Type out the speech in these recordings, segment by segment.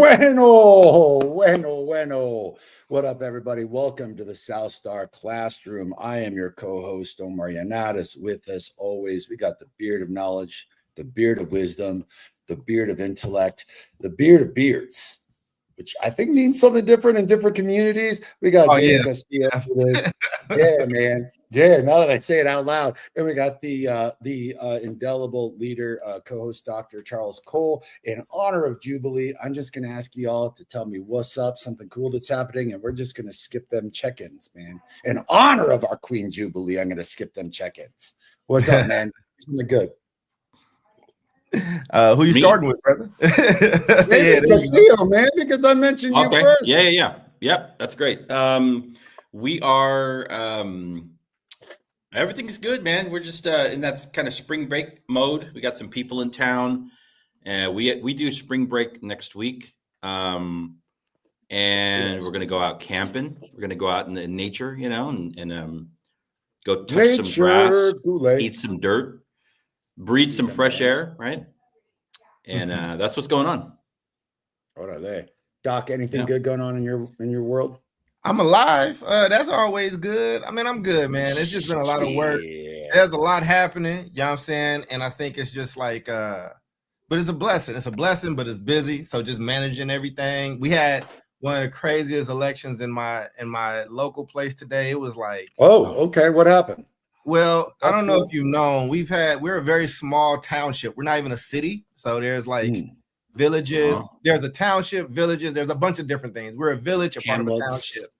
Bueno. What up, everybody? Welcome to the South Star Classroom. I am your co-host, Omar Yanadis. With us always, we got the beard of knowledge, the beard of wisdom, the beard of intellect, the beard of beards, which I think means something different in different communities. We got David Castillo for this. Yeah, man. Yeah, now that I say it out loud. And we got the indelible leader, co-host Dr. Charles Cole. In honor of Jubilee, I'm just going to ask you all to tell me what's up, something cool that's happening, and we're just going to skip them check-ins, man. In honor of our Queen Jubilee, I'm going to skip them check-ins. What's up, man? Something good. Who you starting with, brother? Castillo, man, because I mentioned you first. Yeah. Yep, that's great. We are everything is good, man. We're just in that kind of spring break mode. We got some people in town, and we do spring break next week. And we're gonna go out camping. We're gonna go out in nature, and go touch some grass, eat some dirt, breathe some fresh air, right? And that's what's going on. What are they? Doc, anything good going on in your world? I'm alive. That's always good. I mean, I'm good, man. It's just been a lot of work. There's a lot happening, you know what I'm saying? And I think it's just like but it's a blessing. It's a blessing, but it's busy. So just managing everything. We had one of the craziest elections in my local place today. It was like, okay. What happened? Well, I don't know if you've known, we're a very small township. We're not even a city. So there's like villages, there's a township, villages, there's a bunch of different things. We're a village, a part of a township,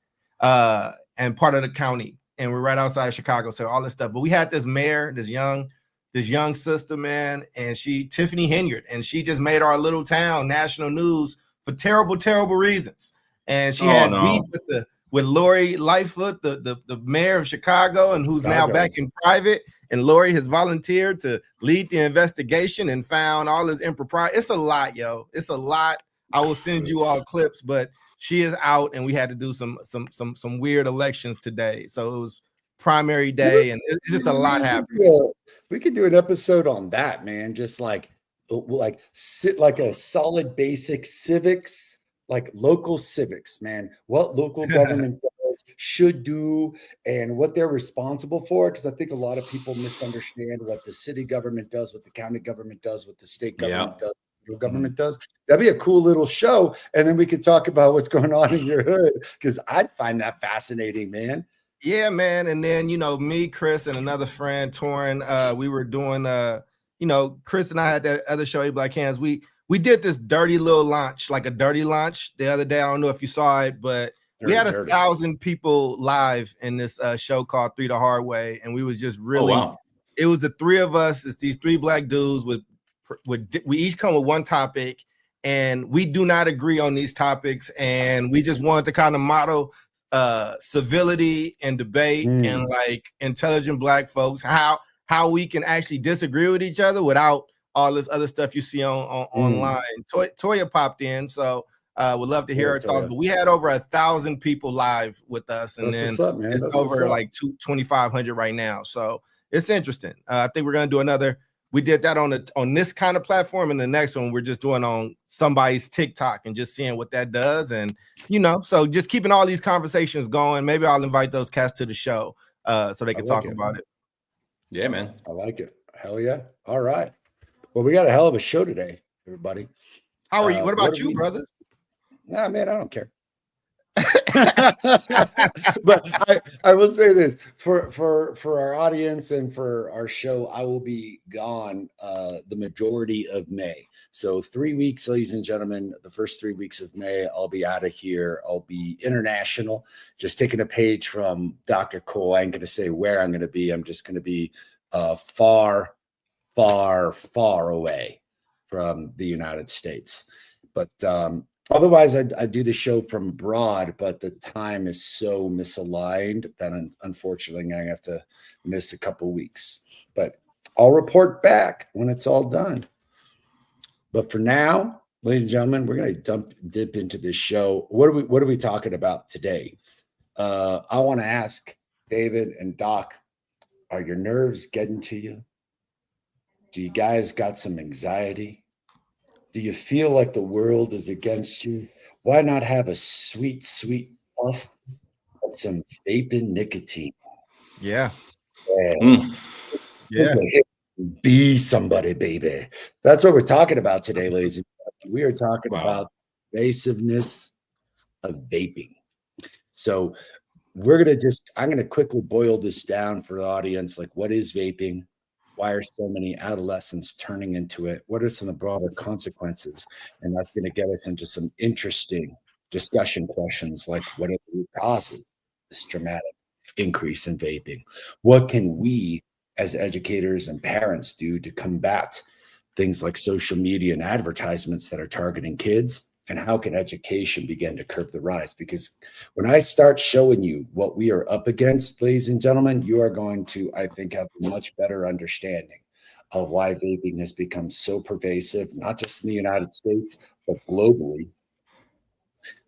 and part of the county, and we're right outside of Chicago, so all this stuff. But we had this mayor, this young sister, man, and Tiffany Henyard, and she just made our little town national news for terrible reasons. And she had beef with Lori Lightfoot, the mayor of Chicago, and who's now back in private. And Lori has volunteered to lead the investigation and found all this impropriety. It's a lot, yo. It's a lot. I will send you all clips, but she is out, and we had to do some weird elections today. So it was primary day, and it's just a lot happening. We could do an episode on that, man. Just like sit like a solid basic civics, like local civics, man. What local government should do and what they're responsible for, because I think a lot of people misunderstand what the city government does, what the county government does, what the state government does, your government does. That'd be a cool little show, and then we could talk about what's going on in your hood, because I'd find that fascinating, man. Yeah, man. And then me, Chris, and another friend, Torin, we were doing Chris and I had that other show, Black Hands. We did this dirty little launch, like a dirty launch the other day. I don't know if you saw it, but we had 1,000 people live in this show called 3 the Hard Way, and we was just really. It was the three of us. It's these three black dudes with we each come with one topic, and we do not agree on these topics, and we just wanted to kind of model civility and debate and like intelligent black folks how we can actually disagree with each other without all this other stuff you see online. Toya popped in, so. Would love to hear her thoughts, but we had over 1,000 people live with us, and then it's over like 2,500 right now. So it's interesting. I think we're gonna do another. We did that on this kind of platform, and the next one we're just doing on somebody's TikTok and just seeing what that does, and so just keeping all these conversations going. Maybe I'll invite those cats to the show so they can talk about it. Yeah, man, I like it. Hell yeah! All right. Well, we got a hell of a show today, everybody. How are you? What about you, brother? Nah, man, I don't care. But I will say this for our audience and for our show, I will be gone the majority of May. So 3 weeks, ladies and gentlemen, the first 3 weeks of May, I'll be out of here. I'll be international, just taking a page from Dr. Cole. I ain't going to say where I'm going to be. I'm just going to be far away from the United States. But otherwise, I do the show from abroad, but the time is so misaligned that unfortunately I have to miss a couple weeks. But I'll report back when it's all done. But for now, ladies and gentlemen, we're going to dip into this show. What are we talking about today? I want to ask David and Doc, are your nerves getting to you? Do you guys got some anxiety? Do you feel like the world is against you? Why not have a sweet, sweet puff of some vaping nicotine? Yeah. Mm. Yeah. Be somebody, baby. That's what we're talking about today, ladies and gentlemen. We are talking Wow. about invasiveness of vaping. So I'm going to quickly boil this down for the audience. Like, what is vaping? Why are so many adolescents turning into it? What are some of the broader consequences? And that's going to get us into some interesting discussion questions like, what are the root causes of this dramatic increase in vaping? What can we as educators and parents do to combat things like social media and advertisements that are targeting kids? And how can education begin to curb the rise? Because when I start showing you what we are up against, ladies and gentlemen, you are going to, I think, have a much better understanding of why vaping has become so pervasive, not just in the United States, but globally.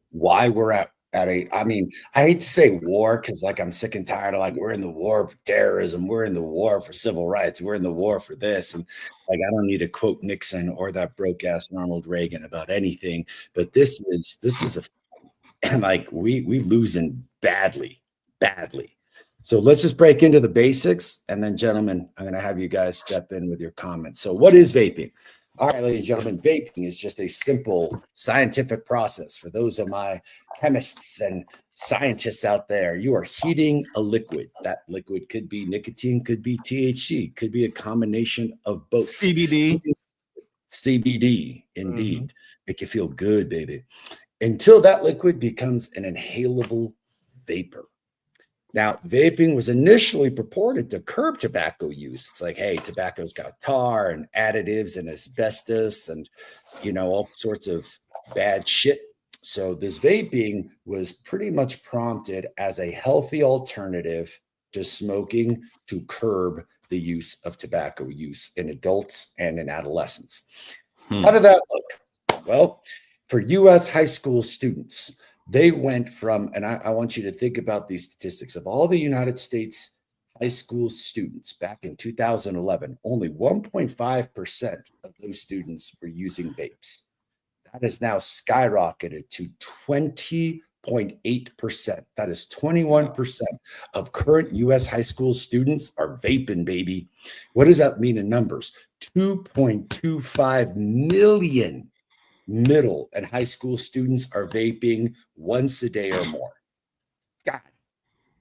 Why we're at I mean, I hate to say war because like I'm sick and tired of like we're in the war for terrorism, we're in the war for civil rights, we're in the war for this. And like I don't need to quote Nixon or that broke ass Ronald Reagan about anything, but this is a and like we losing badly. So let's just break into the basics, and then gentlemen, I'm gonna have you guys step in with your comments. So what is vaping? All right, ladies and gentlemen, vaping is just a simple scientific process. For those of my chemists and scientists out there, you are heating a liquid. That liquid could be nicotine, could be THC, could be a combination of both. CBD, indeed. Make you feel good, baby. Until that liquid becomes an inhalable vapor. Now, vaping was initially purported to curb tobacco use. It's like, hey, tobacco's got tar and additives and asbestos and, all sorts of bad shit. So this vaping was pretty much prompted as a healthy alternative to smoking to curb the use of tobacco use in adults and in adolescents. How did that look? Well, for U.S. high school students, they went from, and I want you to think about these statistics of all the United States high school students back in 2011, only 1.5% of those students were using vapes. That has now skyrocketed to 20.8%. That is 21% of current U.S. high school students are vaping, baby. What does that mean in numbers? 2.25 million middle and high school students are vaping once a day or more. God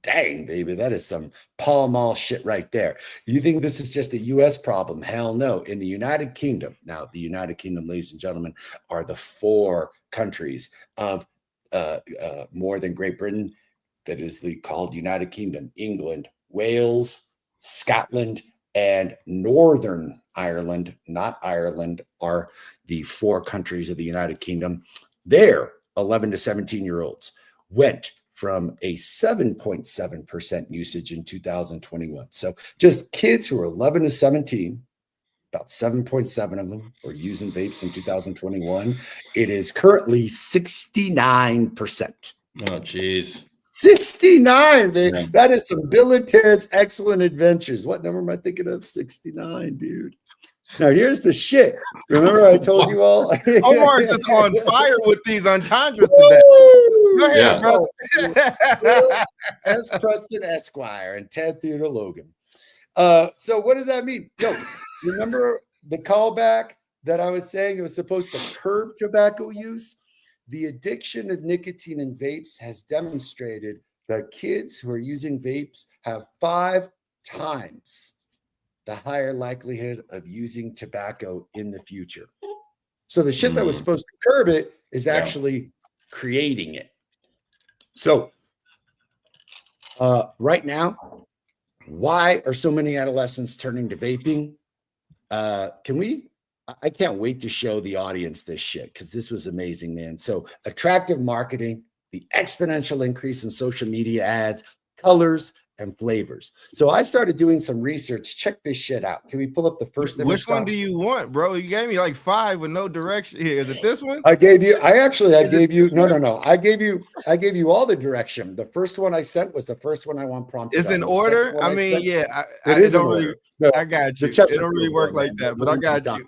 dang, baby, that is some Pall Mall shit right there. You think this is just a U.S. problem? Hell no. In the United Kingdom, now the United Kingdom, ladies and gentlemen, are the 4 countries of more than Great Britain that is called United Kingdom: England, Wales, Scotland, and Northern Ireland, not Ireland, are the 4 countries of the United Kingdom. Their 11 to 17-year-olds went from a 7.7% usage in 2021. So just kids who are 11 to 17, about 7.7 of them were using vapes in 2021. It is currently 69%. Oh, geez. 69, baby. Yeah. That is some Bill and Ted's Excellent Adventures. What number am I thinking of? 69, dude. Now, here's the shit. Remember I told you all? Omar is just on fire with these entendres today. Go ahead, brother. S. Preston Esquire and Ted Theodore Logan. So what does that mean? Yo, remember the callback that I was saying it was supposed to curb tobacco use? The addiction of nicotine and vapes has demonstrated that kids who are using vapes have 5 times the higher likelihood of using tobacco in the future. So the shit that was supposed to curb it is actually creating it. So right now, why are so many adolescents turning to vaping? I can't wait to show the audience this shit because this was amazing, man. So attractive marketing, the exponential increase in social media ads, colors, and flavors. So I started doing some research. Check this shit out. Can we pull up the first image? Which one do you want, bro? You gave me like 5 with no direction here. Is it this one? I gave you I gave you this one? no. I gave you all the direction. The first one I sent was the first one I want prompted. It's on. in The order. second one I mean, sent- yeah, it is in don't really. order. No, I got you. the chest It don't really work man. like that, but I got you.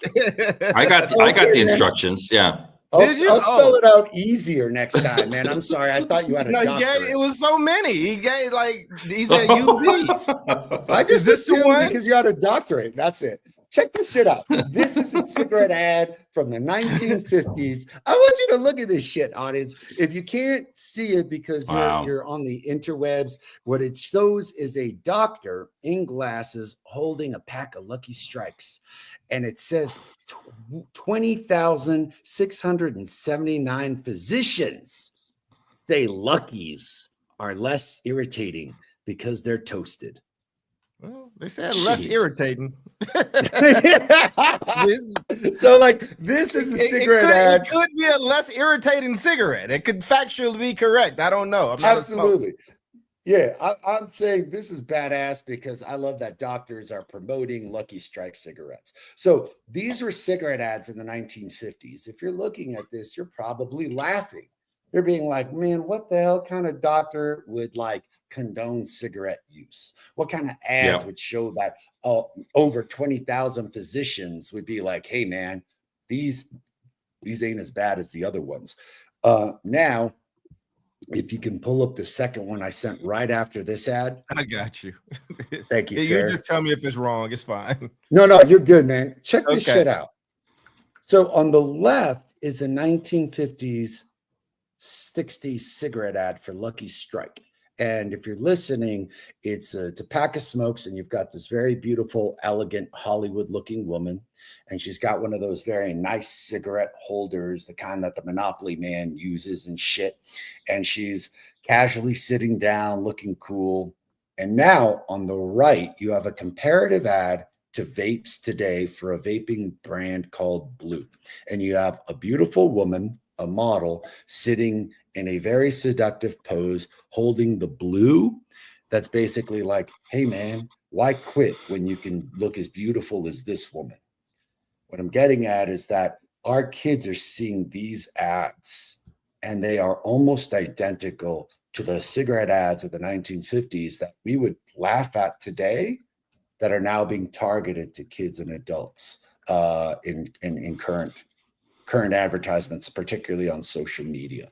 I got the instructions. Yeah. I'll Did you? spell Oh. it out easier next time, man. I'm sorry. I thought you had a No, he doctorate. gave, it was so many. He gave he said use these. I Is just this the assumed one? because you had a doctorate. That's it. Check this shit out. This is a cigarette ad from the 1950s. I want you to look at this shit, audience. If you can't see it because Wow. you're on the interwebs, what it shows is a doctor in glasses holding a pack of Lucky Strikes. And it says 20,679 physicians say Luckies are less irritating because they're toasted. Well, they said less Jeez. irritating. So, like, this is a cigarette ad. It could be a less irritating cigarette. It could factually be correct. I don't know. I'm not Absolutely. Yeah, I'm saying this is badass because I love that doctors are promoting Lucky Strike cigarettes. So these were cigarette ads in the 1950s. If you're looking at this, you're probably laughing. You're being like, man, what the hell kind of doctor would like condone cigarette use? What kind of ads would show that over 20,000 physicians would be like, hey, man, these ain't as bad as the other ones. Now, if you can pull up the second one I sent right after this ad. I got you. Thank you, You sir. just tell me if it's wrong. It's fine. No, you're good, man. Check this Okay. shit out. So on the left is a 1950s, 60s cigarette ad for Lucky Strike. And if you're listening, it's a pack of smokes, and you've got this very beautiful, elegant, Hollywood-looking woman, and she's got one of those very nice cigarette holders, the kind that the Monopoly man uses and shit. And she's casually sitting down, looking cool. And now on the right, you have a comparative ad to vapes today for a vaping brand called Blue. And you have a beautiful woman, a model, sitting in a very seductive pose, holding the Blue. That's basically like, hey, man, why quit when you can look as beautiful as this woman? What I'm getting at is that our kids are seeing these ads, and they are almost identical to the cigarette ads of the 1950s that we would laugh at today, that are now being targeted to kids and adults in current advertisements, particularly on social media.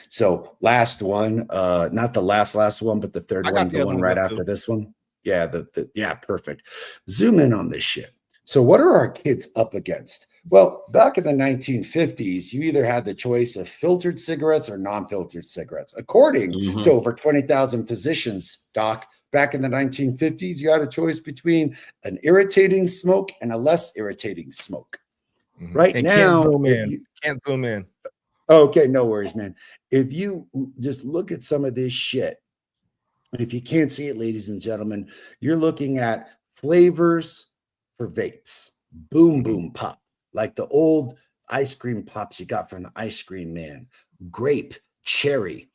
So last one, not the last one, but the third I one, got the the other one ones right up after too. this one. Yeah, yeah, perfect. Zoom in on this shit. So what are our kids up against? Well, back in the 1950s, you either had the choice of filtered cigarettes or non-filtered cigarettes. According to over 20,000 physicians, Doc, back in the 1950s, you had a choice between an irritating smoke and a less irritating smoke. Right And now, can't zoom in. Okay, no worries, man. If you just look at some of this shit, and if you can't see it, ladies and gentlemen, you're looking at flavors for vapes. Boom, boom, pop. Like the old ice cream pops you got from the ice cream man. Grape, cherry,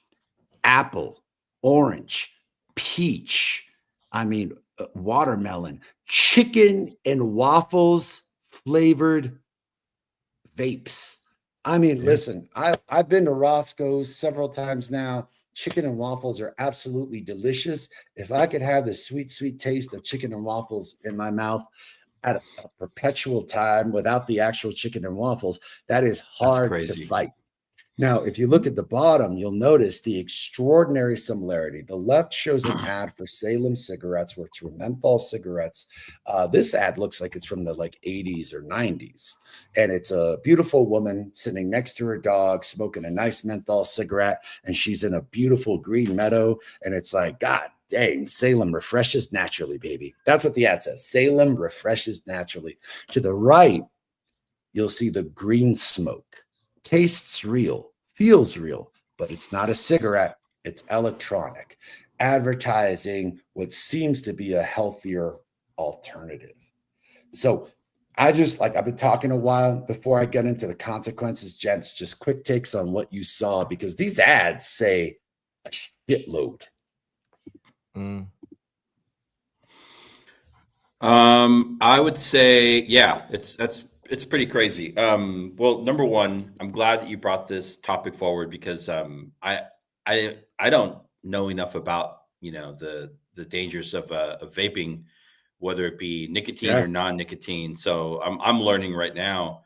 apple, orange, peach. I mean, watermelon, chicken and waffles flavored vapes. I mean, listen, I've been to Roscoe's several times now. Chicken and waffles are absolutely delicious. If I could have the sweet, sweet taste of chicken and waffles in my mouth at a perpetual time without the actual chicken and waffles, that is hard to fight. Now, if you look at the bottom, you'll notice the extraordinary similarity. The left shows an ad for Salem cigarettes, which were menthol cigarettes. This ad looks like it's from the 80s or 90s. And it's a beautiful woman sitting next to her dog, smoking a nice menthol cigarette. And she's in a beautiful green meadow. And it's like, God dang, Salem refreshes naturally, baby. That's what the ad says. Salem refreshes naturally. To the right, you'll see the green smoke. Tastes real, feels real, but it's not a cigarette. It's electronic, advertising what seems to be a healthier alternative. So I've been talking a while. Before I get into the consequences, gents, just quick takes on what you saw, because these ads say a shitload. I would say, yeah, it's pretty crazy. Well, number one, I'm glad that you brought this topic forward because I don't know enough about the dangers of vaping, whether it be nicotine or Yeah. non-nicotine. So I'm learning right now.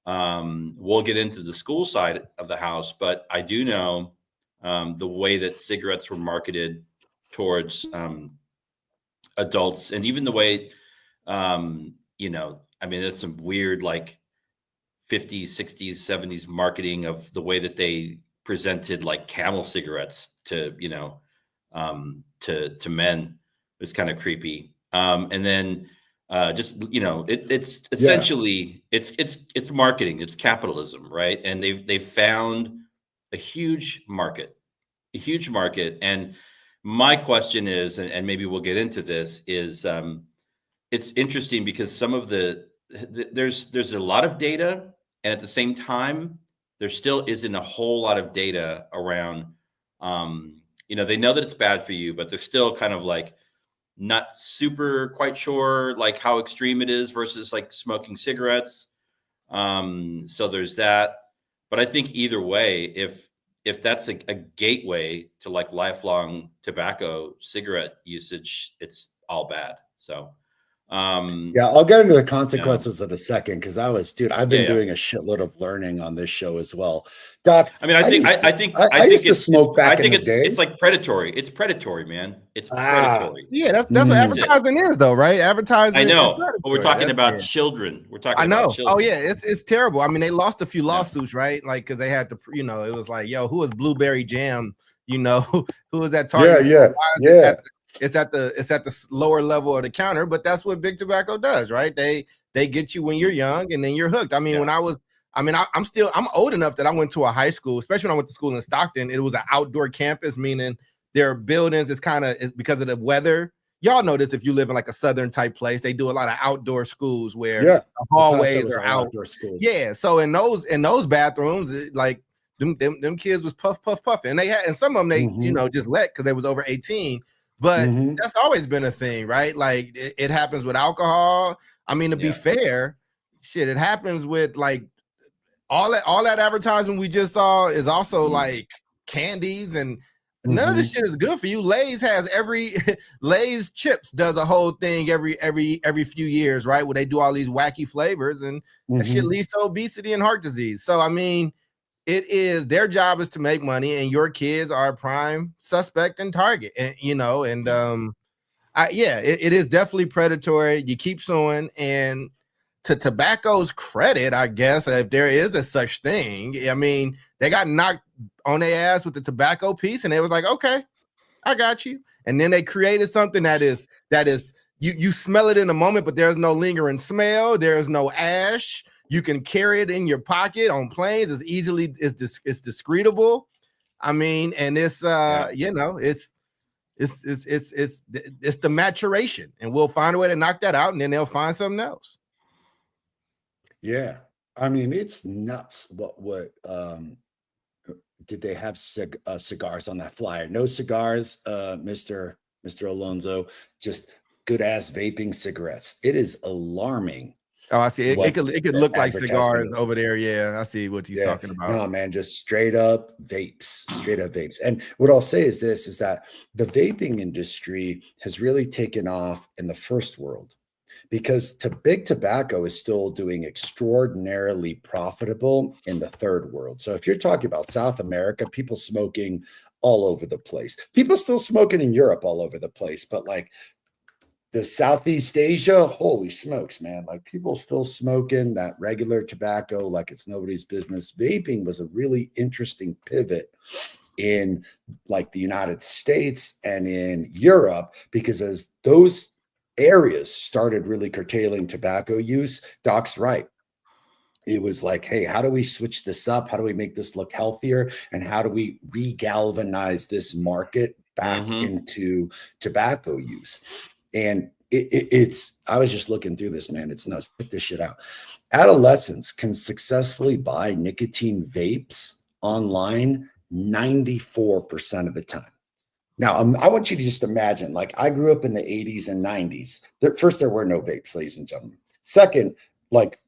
We'll get into the school side of the house, but I do know the way that cigarettes were marketed towards adults, and even the way I mean, there's some weird like 50s, 60s, 70s marketing of the way that they presented like Camel cigarettes to, to men. It was kind of creepy. And then just, it's Yeah. essentially it's marketing, it's capitalism, right? And they've found a huge market, And my question is, and maybe we'll get into this, is it's interesting because some of there's a lot of data, and at the same time there still isn't a whole lot of data around they know that it's bad for you, but they're still kind of like not super quite sure like how extreme it is versus like smoking cigarettes. So there's that. But I think either way, if that's a gateway to like lifelong tobacco cigarette usage, it's all bad. So Yeah, I'll get into the you know, consequences in a second because I've been yeah. doing a shitload of learning on this show as well. Doc, I mean, I think I used to smoke back in the day. it's like predatory. It's predatory, man. It's Ah, predatory. Yeah, that's what That's it. advertising is, though, right? Advertising. I is know, predatory. but we're talking about Yeah. children. We're talking I about know. children. Oh yeah, it's terrible. I mean, they lost a few Yeah. lawsuits, right? Like because they had to, it was like, yo, who is Blueberry Jam? Who is that target? Yeah. It's at the lower level of the counter, but that's what big tobacco does, right? They get you when you're young, and then you're hooked. I mean, Yeah. I'm old enough that I went to a high school, especially when I went to school in Stockton. It was an outdoor campus, meaning their buildings is kind of because of the weather. Y'all know this if you live in like a southern type place. They do a lot of outdoor schools where the hallways are outdoor schools. Yeah, so in those bathrooms, like them kids was puff, and they had, and some of them they just let because they was over 18. But that's always been a thing, right? Like it happens with alcohol. I mean, to be fair, shit, it happens with like all that advertising we just saw is also like candies, and none of this shit is good for you. Lay's has Lay's chips does a whole thing every few years, right? Where they do all these wacky flavors, and that shit leads to obesity and heart disease. So I mean, their job is to make money, and your kids are a prime suspect and target, and it is definitely predatory. You keep suing, and to tobacco's credit, I guess, if there is a such thing, I mean, they got knocked on their ass with the tobacco piece, and they was like, okay, I got you. And then they created something that is you smell it in a moment, but there's no lingering smell, there's no ash. You can carry it in your pocket on planes as easily as it's discreetable. I mean, and it's it's the maturation, and we'll find a way to knock that out, and then they'll find something else. Yeah, I mean, it's nuts. What did they have cigars on that flyer? No cigars, Mr. Alonso. Just good ass vaping cigarettes. It is alarming. Oh, I see. It could look like cigars over there. Yeah, I see what he's talking about. No, man, just straight up vapes. And what I'll say is this, is that the vaping industry has really taken off in the first world because big tobacco is still doing extraordinarily profitable in the third world. So if you're talking about South America, people smoking all over the place. People still smoking in Europe all over the place, but like the Southeast Asia, holy smokes, man. Like people still smoking that regular tobacco like it's nobody's business. Vaping was a really interesting pivot in like the United States and in Europe, because as those areas started really curtailing tobacco use, Doc's right. It was like, hey, how do we switch this up? How do we make this look healthier? And how do we re-galvanize this market back into tobacco use? And I was just looking through this, man. It's nuts. Check this shit out. Adolescents can successfully buy nicotine vapes online 94% of the time. Now, I want you to just imagine, like, I grew up in the 80s and 90s. First, there were no vapes, ladies and gentlemen. Second, like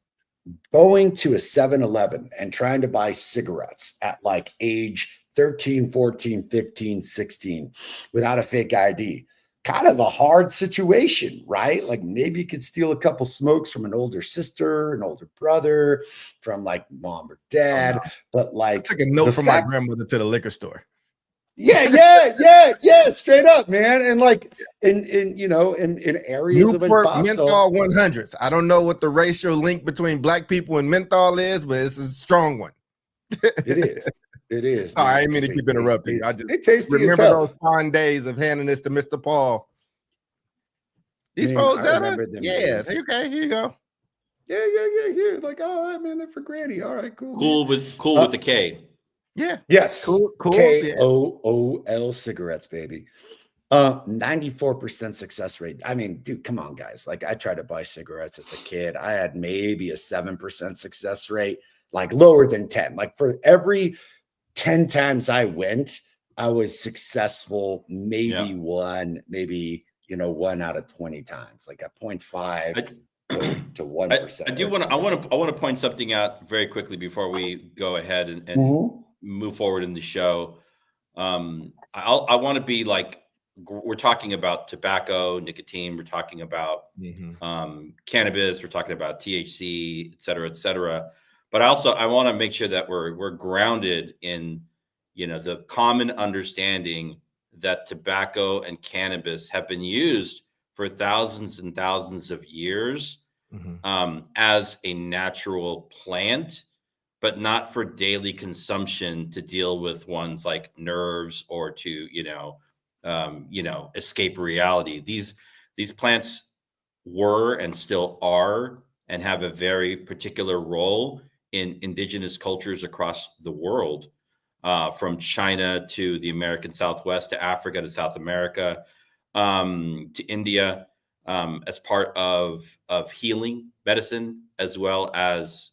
going to a 7-Eleven and trying to buy cigarettes at like age 13, 14, 15, 16 without a fake ID. Kind of a hard situation, right? Like maybe you could steal a couple smokes from an older sister, an older brother, from like mom or dad, Oh, no. but like I took a note from my grandmother to the liquor store. Yeah, straight up, man. And like in areas of Newport El Paso, menthol 100s. I don't know what the racial link between black people and menthol is, but it's a strong one. it is. Sorry, I didn't mean to keep interrupting. I just remember those fine days of handing this to Mr. Paul. These folks, yeah, okay, here you go. Yeah. Like, all right, man, they're for Granny. All right, cool. Cool with a K. Yeah. Yes. Cool. KOOL cigarettes, baby. 94% success rate. I mean, dude, come on, guys. Like, I tried to buy cigarettes as a kid. I had maybe a 7% success rate, like lower than 10. Like for every 10 times I went, I was successful, maybe one out of 20 times, like a 0.5 to 1%. I want to point something out very quickly before we go ahead and move forward in the show. I want to be like, we're talking about tobacco, nicotine, we're talking about cannabis, we're talking about THC, et cetera. But I want to make sure that we're grounded in, the common understanding that tobacco and cannabis have been used for thousands and thousands of years as a natural plant, but not for daily consumption to deal with one's like nerves or to, escape reality. These plants were and still are and have a very particular role in indigenous cultures across the world, from China to the American Southwest, to Africa, to South America, to India, as part of healing medicine, as well as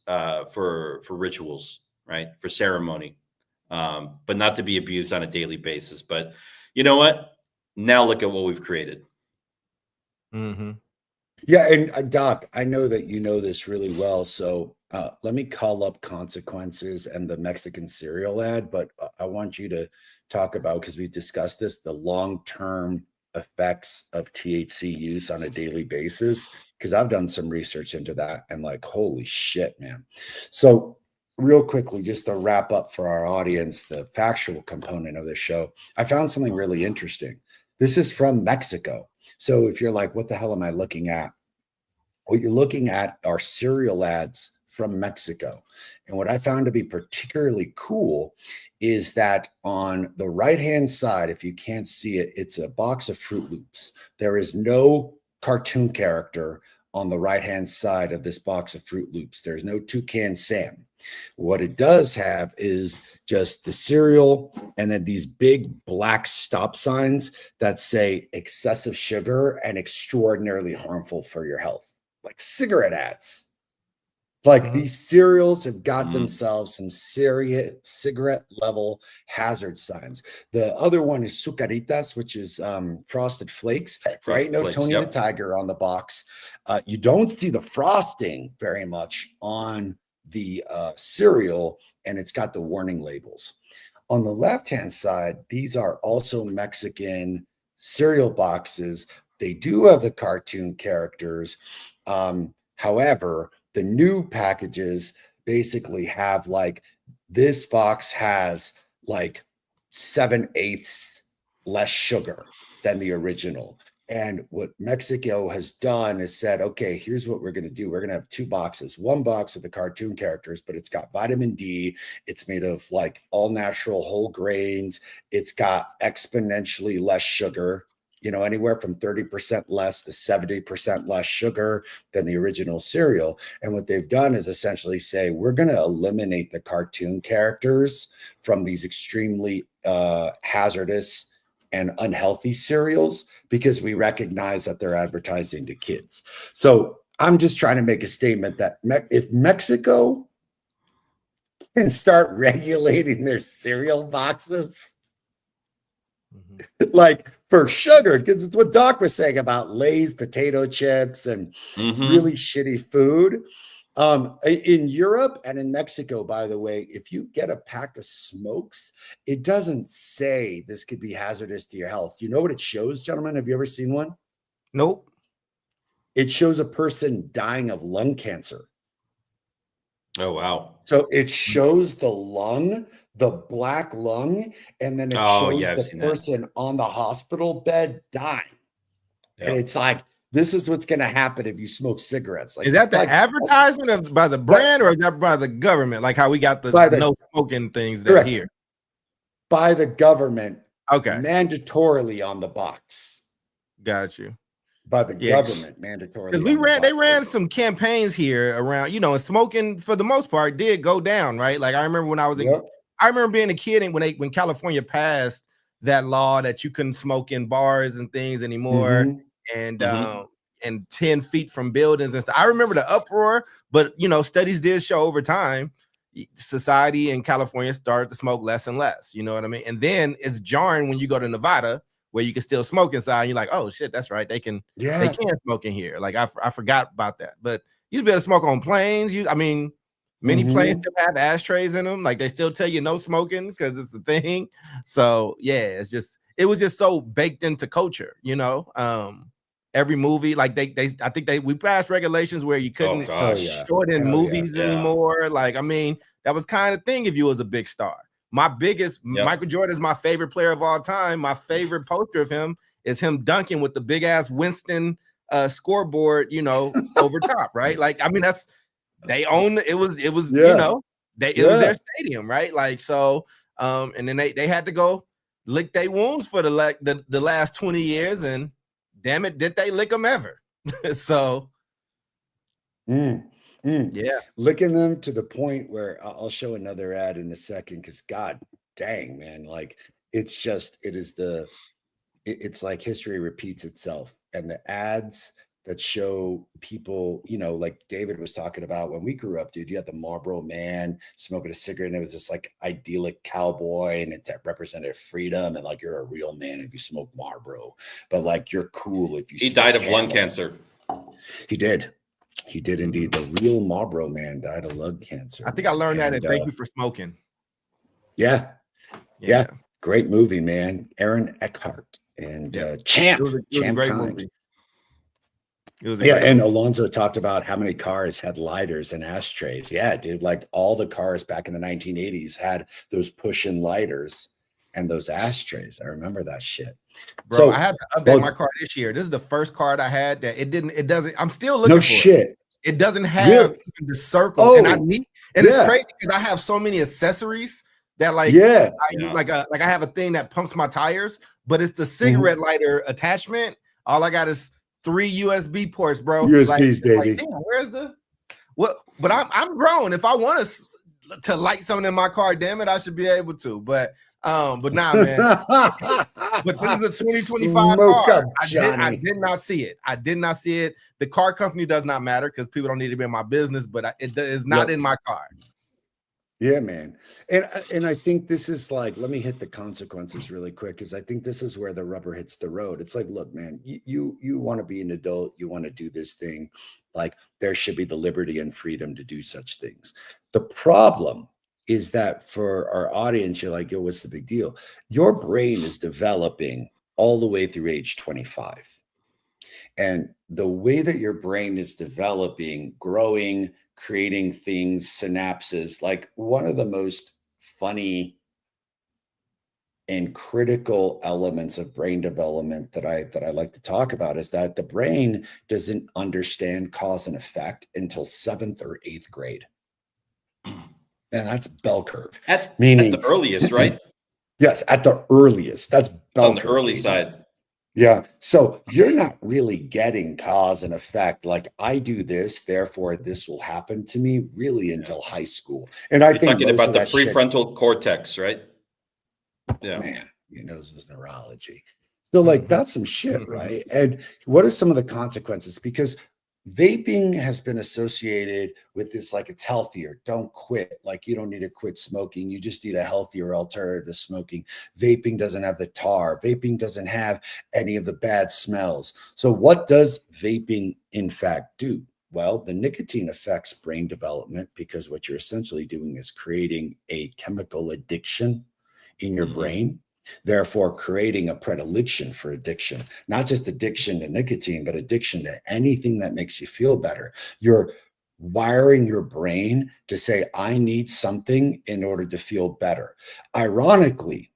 for rituals, right? For ceremony, but not to be abused on a daily basis. But you know what? Now look at what we've created. Yeah, and Doc, I know that you know this really well, so let me call up Consequences and the Mexican cereal ad, but I want you to talk about, because we discussed this, the long-term effects of THC use on a daily basis, because I've done some research into that and like, holy shit, man. So real quickly, just to wrap up for our audience, the factual component of the show, I found something really interesting. This is from Mexico. So if you're like, what the hell am I looking at? What you're looking at are cereal ads from Mexico. And what I found to be particularly cool is that on the right-hand side, if you can't see it, it's a box of Fruit Loops. There is no cartoon character on the right-hand side of this box of Fruit Loops. There's no Toucan Sam. What it does have is just the cereal and then these big black stop signs that say excessive sugar and extraordinarily harmful for your health, like cigarette ads. Like these cereals have got themselves some serious cigarette level hazard signs. The other one is Sucaritas, which is frosted flakes. There ain't no Tony the Tiger on the box. You don't see the frosting very much on the cereal, and it's got the warning labels. On the left-hand side, these are also Mexican cereal boxes. They do have the cartoon characters. However, the new packages basically have like, this box has like 7/8 less sugar than the original. And what Mexico has done is said, okay, here's what we're going to do. We're going to have two boxes, one box with the cartoon characters, but it's got vitamin D. It's made of like all natural whole grains. It's got exponentially less sugar, anywhere from 30% less to 70% less sugar than the original cereal. And what they've done is essentially say, we're going to eliminate the cartoon characters from these extremely hazardous and unhealthy cereals, because we recognize that they're advertising to kids. So I'm just trying to make a statement that if Mexico can start regulating their cereal boxes, like for sugar, because it's what Doc was saying about Lay's potato chips and really shitty food. In Europe and in Mexico, by the way, if you get a pack of smokes, it doesn't say this could be hazardous to your health. You know what it shows, gentlemen? Have you ever seen one? Nope. It shows a person dying of lung cancer. Oh, wow. So it shows the lung, the black lung, and then it shows the person on the hospital bed dying. Yep. And it's like, this is what's going to happen if you smoke cigarettes. Like, is that the advertisement by the brand, or is that by the government? Like how we got the no smoking things that here? By the government. Okay. Mandatorily on the box. Got you. By the government, mandatorily. Because they ran some campaigns here around, and smoking for the most part did go down, right? Like I remember when I was I remember being a kid, and when California passed that law that you couldn't smoke in bars and things anymore. And 10 feet from buildings and stuff. I remember the uproar, but studies did show over time, society in California started to smoke less and less. You know what I mean? And then it's jarring when you go to Nevada, where you can still smoke inside. And you're like, oh shit, that's right. They can smoke in here. Like I forgot about that. But you be able to smoke on planes. Many planes still have ashtrays in them. Like they still tell you no smoking because it's a thing. So yeah, it was just so baked into culture, every movie, like we passed regulations where you couldn't short in movies anymore. Like, that was kind of thing if you was a big star. My biggest Michael Jordan is my favorite player of all time. My favorite poster of him is him dunking with the big ass Winston scoreboard, over top, right? Like, that's they own it was it was their stadium, right? Like so, and then they had to go lick their wounds for the last 20 years, and damn it, did they lick them ever? So, licking them to the point where I'll show another ad in a second. Because God dang, man, like it's like history repeats itself, and the ads that show people, like David was talking about when we grew up, dude, you had the Marlboro Man smoking a cigarette, and it was this like idyllic cowboy, and it represented freedom, and like you're a real man if you smoke Marlboro, but like you're cool if you. He died of lung cancer. He did indeed. The real Marlboro Man died of lung cancer. I think I learned that at Thank You for Smoking. Yeah. Great movie, man. Aaron Eckhart and Champ. It was a great movie. And Alonzo talked about how many cars had lighters and ashtrays. Yeah, dude, like all the cars back in the 1980s had those push-in lighters and those ashtrays. I remember that shit. Bro, so I had to update my car this year. This is the first card I had that it doesn't. I'm still looking for it. It doesn't have the circle, and it's crazy because I have so many accessories that like I have a thing that pumps my tires, but it's the cigarette lighter attachment. All I got is 3 USB ports, bro. USBs, baby. Like, damn, where's the what? But I'm grown. If I want to light something in my car, damn it, I should be able to. But nah, man. But this is a 2025 car. I did not see it. I did not see it. The car company does not matter because people don't need to be in my business. But it is not in my car. Yeah, man. And I think this is like, let me hit the consequences really quick, because I think this is where the rubber hits the road. It's like, look, man, you want to be an adult, you want to do this thing. Like there should be the liberty and freedom to do such things. The problem is that for our audience, you're like, yo, what's the big deal? Your brain is developing all the way through age 25. And the way that your brain is developing, growing, creating things, synapses, like one of the most funny and critical elements of brain development that I like to talk about is that the brain doesn't understand cause and effect until 7th or 8th grade. And that's bell curve. Meaning at the earliest, right? Yes, at the earliest. That's bell on the early side. Yeah. So you're not really getting cause and effect. Like I do this, therefore this will happen to me really until high school. And I think talking about the prefrontal cortex, right? Yeah. Man, he knows his neurology. So like that's some shit, right? And what are some of the consequences? Because vaping has been associated with this, like, it's healthier. Don't quit. Like, you don't need to quit smoking. You just need a healthier alternative to smoking. Vaping doesn't have the tar. Vaping doesn't have any of the bad smells. So what does vaping in fact do? Well, the nicotine affects brain development because what you're essentially doing is creating a chemical addiction in your brain, therefore creating a predilection for addiction, not just addiction to nicotine, but addiction to anything that makes you feel better. You're wiring your brain to say, I need something in order to feel better. Ironically,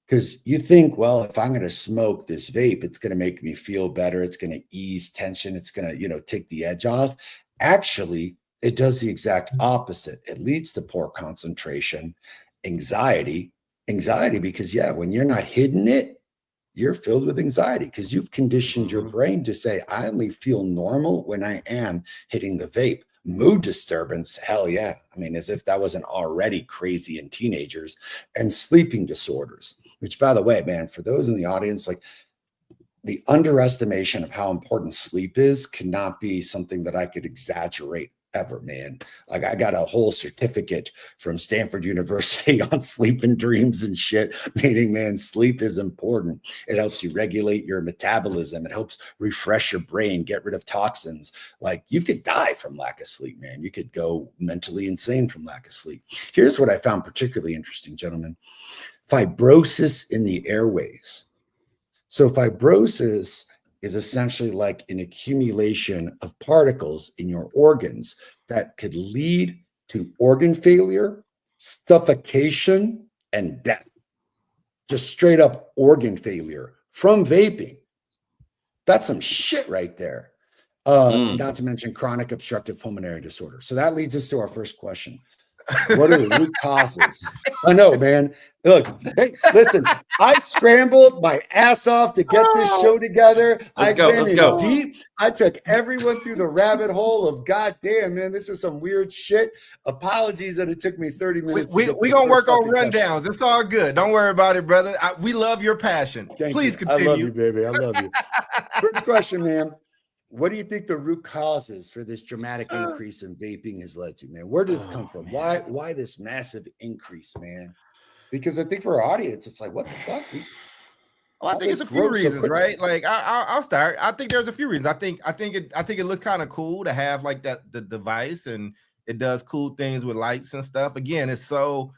because you think, well, if I'm going to smoke this vape, it's going to make me feel better. It's going to ease tension. It's going to, take the edge off. Actually, it does the exact opposite. It leads to poor concentration, anxiety, because, yeah, when you're not hitting it, you're filled with anxiety because you've conditioned your brain to say, I only feel normal when I am hitting the vape. Mood disturbance, hell yeah. I mean, as if that wasn't already crazy in teenagers. And sleeping disorders, which, by the way, man, for those in the audience, like, the underestimation of how important sleep is cannot be something that I could exaggerate ever, man. Like, I got a whole certificate from Stanford University on sleep and dreams and shit, meaning, man, sleep is important. It helps you regulate your metabolism. It helps refresh your brain, get rid of toxins. Like, you could die from lack of sleep, man. You could go mentally insane from lack of sleep. Here's what I found particularly interesting, gentlemen. Fibrosis in the airways. So fibrosis is essentially like an accumulation of particles in your organs that could lead to organ failure, suffocation, and death. Just straight up organ failure from vaping. That's some shit right there. Not to mention chronic obstructive pulmonary disorder. So that leads us to our first question. What are the root causes? I know, man. Look, hey, listen, I scrambled my ass off to get this show together. Let's go. Deep. I took everyone through the rabbit hole of, goddamn, man, this is some weird shit. Apologies that it took me 30 minutes. We're going to work on rundowns. It's all good. Don't worry about it, brother. We love your passion. Please continue. I love you, baby. I love you. First question, man. What do you think the root causes for this dramatic increase in vaping has led to, man? Where did this come from? Man. Why this massive increase, man? Because I think for our audience, it's like, what the fuck? Well, I think it's a few reasons, right? Like, I'll start. I think there's a few reasons. I think it looks kind of cool to have like that the device, and it does cool things with lights and stuff. Again, it's so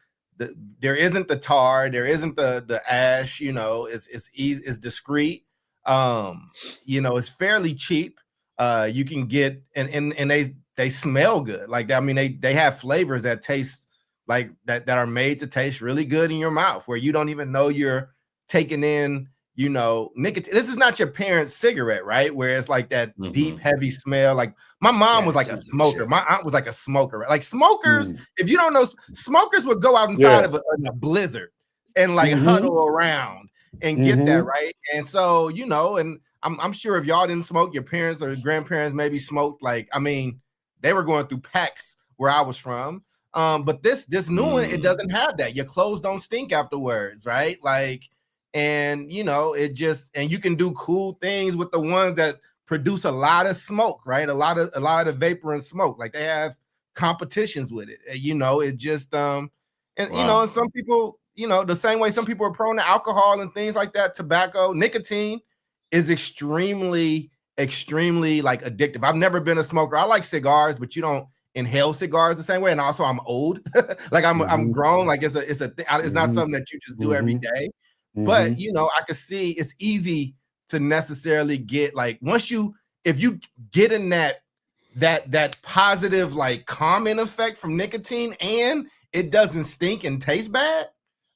there isn't the tar, there isn't the ash. It's easy, it's discreet. It's fairly cheap. You can get and they smell good. Like, I mean, they have flavors that taste like that are made to taste really good in your mouth, where you don't even know you're taking in, nicotine. This is not your parents' cigarette, right? Where it's like that deep, heavy smell. Like, my mom was like a smoker. My aunt was like a smoker. Like, smokers, if you don't know, smokers would go out inside of a blizzard and like huddle around and get that, right? And so, and I'm sure if y'all didn't smoke, your parents or grandparents maybe smoked. Like, I mean, they were going through packs where I was from. But this new one, it doesn't have that. Your clothes don't stink afterwards, right? Like, and it just, and you can do cool things with the ones that produce a lot of smoke, right? A lot of vapor and smoke. Like, they have competitions with it. It just and and some people, the same way some people are prone to alcohol and things like that, tobacco, nicotine is extremely, extremely like addictive. I've never been a smoker. I like cigars, but you don't inhale cigars the same way. And also, I'm old. Like, I'm grown. Like, it's not something that you just do every day. But I can see it's easy to necessarily get, like, if you get in that positive, like, calming effect from nicotine, and it doesn't stink and taste bad.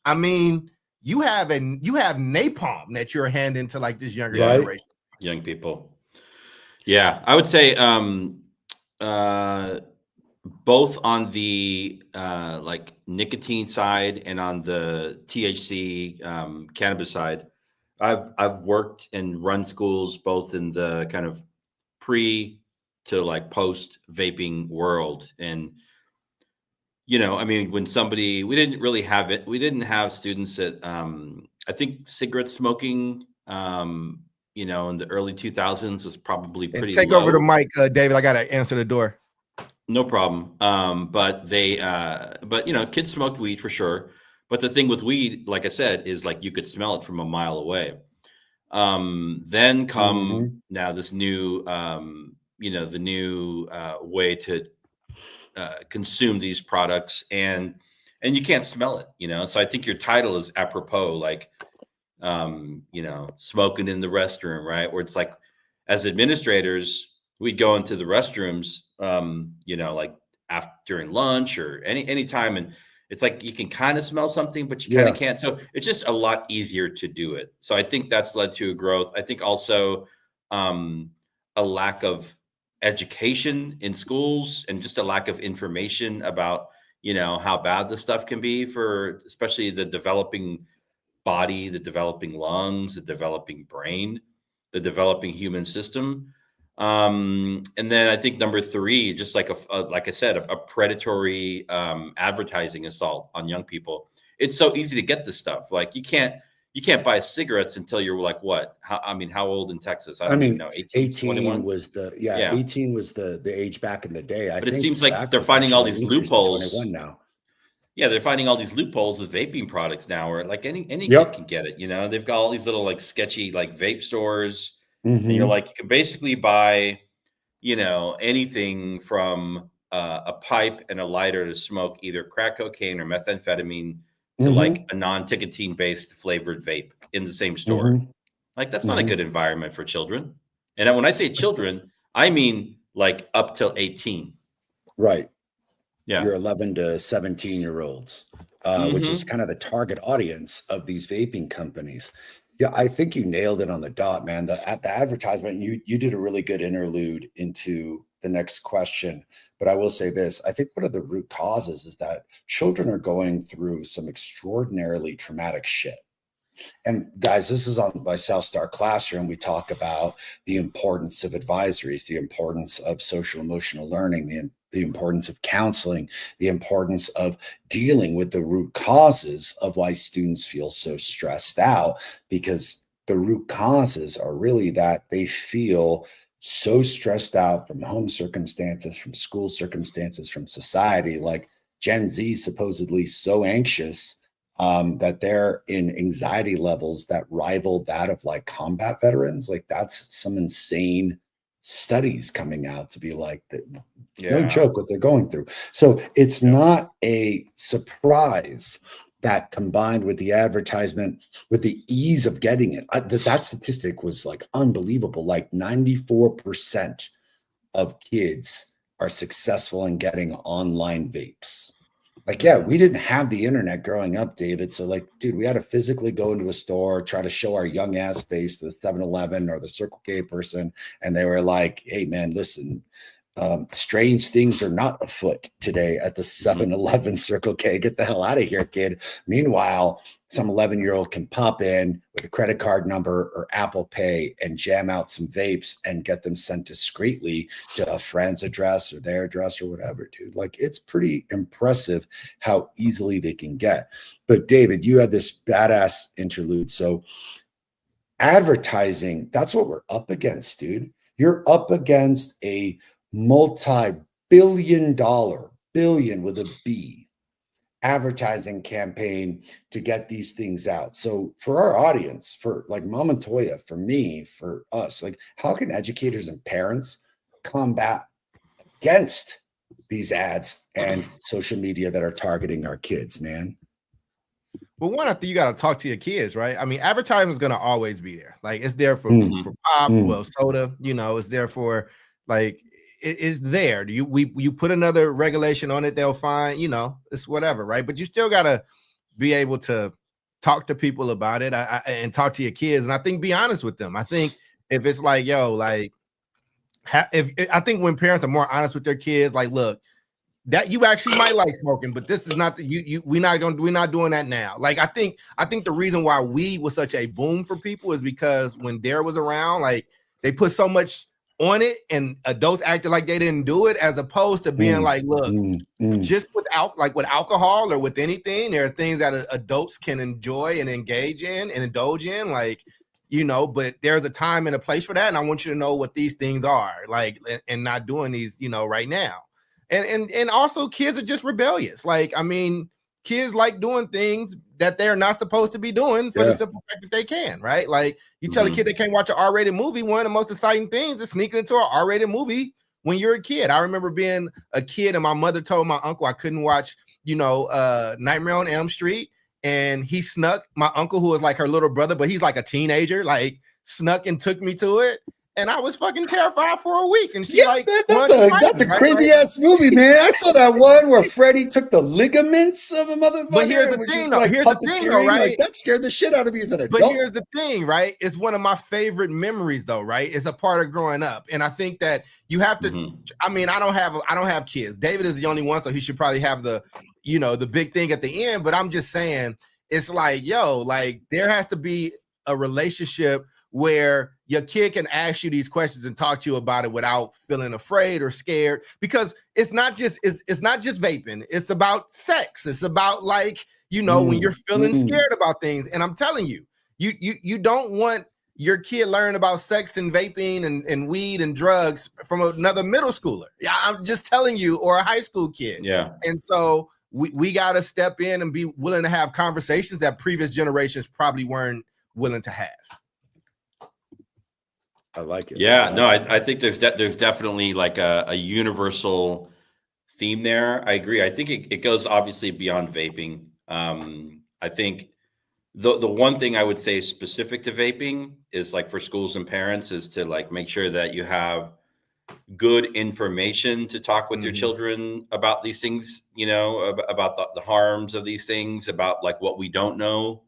I mean, you have napalm that you're handing to, like, this younger generation, young people. Yeah, I would say both on the like nicotine side and on the THC cannabis side. I've worked and run schools both in the kind of pre to like post vaping world. And I mean, when we didn't really have it, we didn't have students that I think cigarette smoking you know, in the early 2000s was probably And pretty take low. over the mic, David. I gotta answer the door. No problem. But you know, kids smoked weed for sure. But the thing with weed, like I said, is like you could smell it from a mile away. Then come now this new, you know, the new way to consume these products, and you can't smell it, you know. So I think your title is apropos, like, you know, smoking in the restroom, right? Where it's like, as administrators, we'd go into the restrooms, you know, like after during lunch or any time, and it's like you can kind of smell something, but you kind of can't. So it's just a lot easier to do it. So I think that's led to a growth. I think also a lack of education in schools and just a lack of information about, you know, how bad this stuff can be for especially the developing body, the developing lungs, the developing brain, the developing human system. And then I think number three, just like like I said, a predatory advertising assault on young people. It's so easy to get this stuff. Like you can't buy cigarettes until you're like what? How old in Texas? I don't even know. 18 21? was 18 was the age back in the day. But it seems like they're finding all these loopholes 21 now. Yeah, they're finding all these loopholes with vaping products now, where like any kid can get it. You know, they've got all these little like sketchy like vape stores, and you're like, you can basically buy, you know, anything from a pipe and a lighter to smoke either crack cocaine or methamphetamine to like a non-nicotine based flavored vape in the same store. Like that's not a good environment for children. And when I say children, I mean like up till 18. Right. Yeah. Your 11 to 17-year-olds, which is kind of the target audience of these vaping companies. Yeah, I think you nailed it on the dot, man. At the advertisement, you did a really good interlude into the next question. But I will say this, I think one of the root causes is that children are going through some extraordinarily traumatic shit. And guys, this is on my South Star Classroom. We talk about the importance of advisories, the importance of social emotional learning, the importance of counseling, the importance of dealing with the root causes of why students feel so stressed out, because the root causes are really that they feel so stressed out from home circumstances, from school circumstances, from society, like Gen Z supposedly so anxious that they're in anxiety levels that rival that of like combat veterans. Like that's some insane studies coming out to be like that. No joke what they're going through. So it's not a surprise that combined with the advertisement, with the ease of getting it, that statistic was like unbelievable. Like 94% of kids are successful in getting online vapes. Like, yeah, we didn't have the internet growing up, David. So like, dude, we had to physically go into a store, try to show our young ass face to the 7-Eleven or the Circle K person. And they were like, hey man, listen, strange things are not afoot today at the 7-Eleven Circle K. Get the hell out of here, kid. Meanwhile, some 11-year-old can pop in with a credit card number or Apple Pay and jam out some vapes and get them sent discreetly to a friend's address or their address or whatever, dude. Like, it's pretty impressive how easily they can get. But David, you had this badass interlude. So advertising, that's what we're up against, dude. You're up against a multi-billion dollar, billion with a B, advertising campaign to get these things out. So for our audience, for like Mama Toya, for me, for us, like how can educators and parents combat against these ads and social media that are targeting our kids, man? Well, one, I think you got to talk to your kids, right? I mean, advertising is going to always be there. Like it's there for pop, well, soda, you know, it's there for like, it's there. You put another regulation on it, they'll find, you know, it's whatever, right? But you still gotta be able to talk to people about it and talk to your kids. And I think be honest with them. I think if it's like, yo, like, I think when parents are more honest with their kids, like, look, that you actually might like smoking, but this is not we're not doing that now. Like, I think the reason why weed was such a boom for people is because when Dare was around, like they put so much on it and adults acted like they didn't do it, as opposed to being like, look, just with alcohol or with anything, there are things that adults can enjoy and engage in and indulge in. Like, but there's a time and a place for that. And I want you to know what these things are, like, and not doing these, right now. And also kids are just rebellious. Like, I mean, kids like doing things that they're not supposed to be doing for the simple fact that they can, right? Like, you tell a kid they can't watch an R-rated movie. One of the most exciting things is sneaking into an R-rated movie when you're a kid. I remember being a kid and my mother told my uncle I couldn't watch, Nightmare on Elm Street. And he snuck, my uncle, who was like her little brother, but he's like a teenager, like snuck and took me to it. And I was fucking terrified for a week. And she Man, that's a crazy ass movie, man. I saw that one where Freddy took the ligaments of a motherfucker. But here's the thing, though, right? Like, that scared the shit out of me as an adult. But here's the thing, right? It's one of my favorite memories, though, right? It's a part of growing up. And I think that you have to, I mean, I don't have kids. David is the only one, so he should probably have the big thing at the end. But I'm just saying, it's like, there has to be a relationship where your kid can ask you these questions and talk to you about it without feeling afraid or scared, because it's not just vaping. It's about sex. It's about, like, when you're feeling scared about things. And I'm telling you, you don't want your kid learn about sex and vaping and weed and drugs from another middle schooler. Yeah, I'm just telling you, or a high school kid. Yeah. And so we got to step in and be willing to have conversations that previous generations probably weren't willing to have. I like it. Yeah, no, I think there's definitely like a universal theme there. I agree. I think it goes obviously beyond vaping. I think the one thing I would say specific to vaping is, like, for schools and parents, is to, like, make sure that you have good information to talk with your children about these things, about the harms of these things, about, like, what we don't know.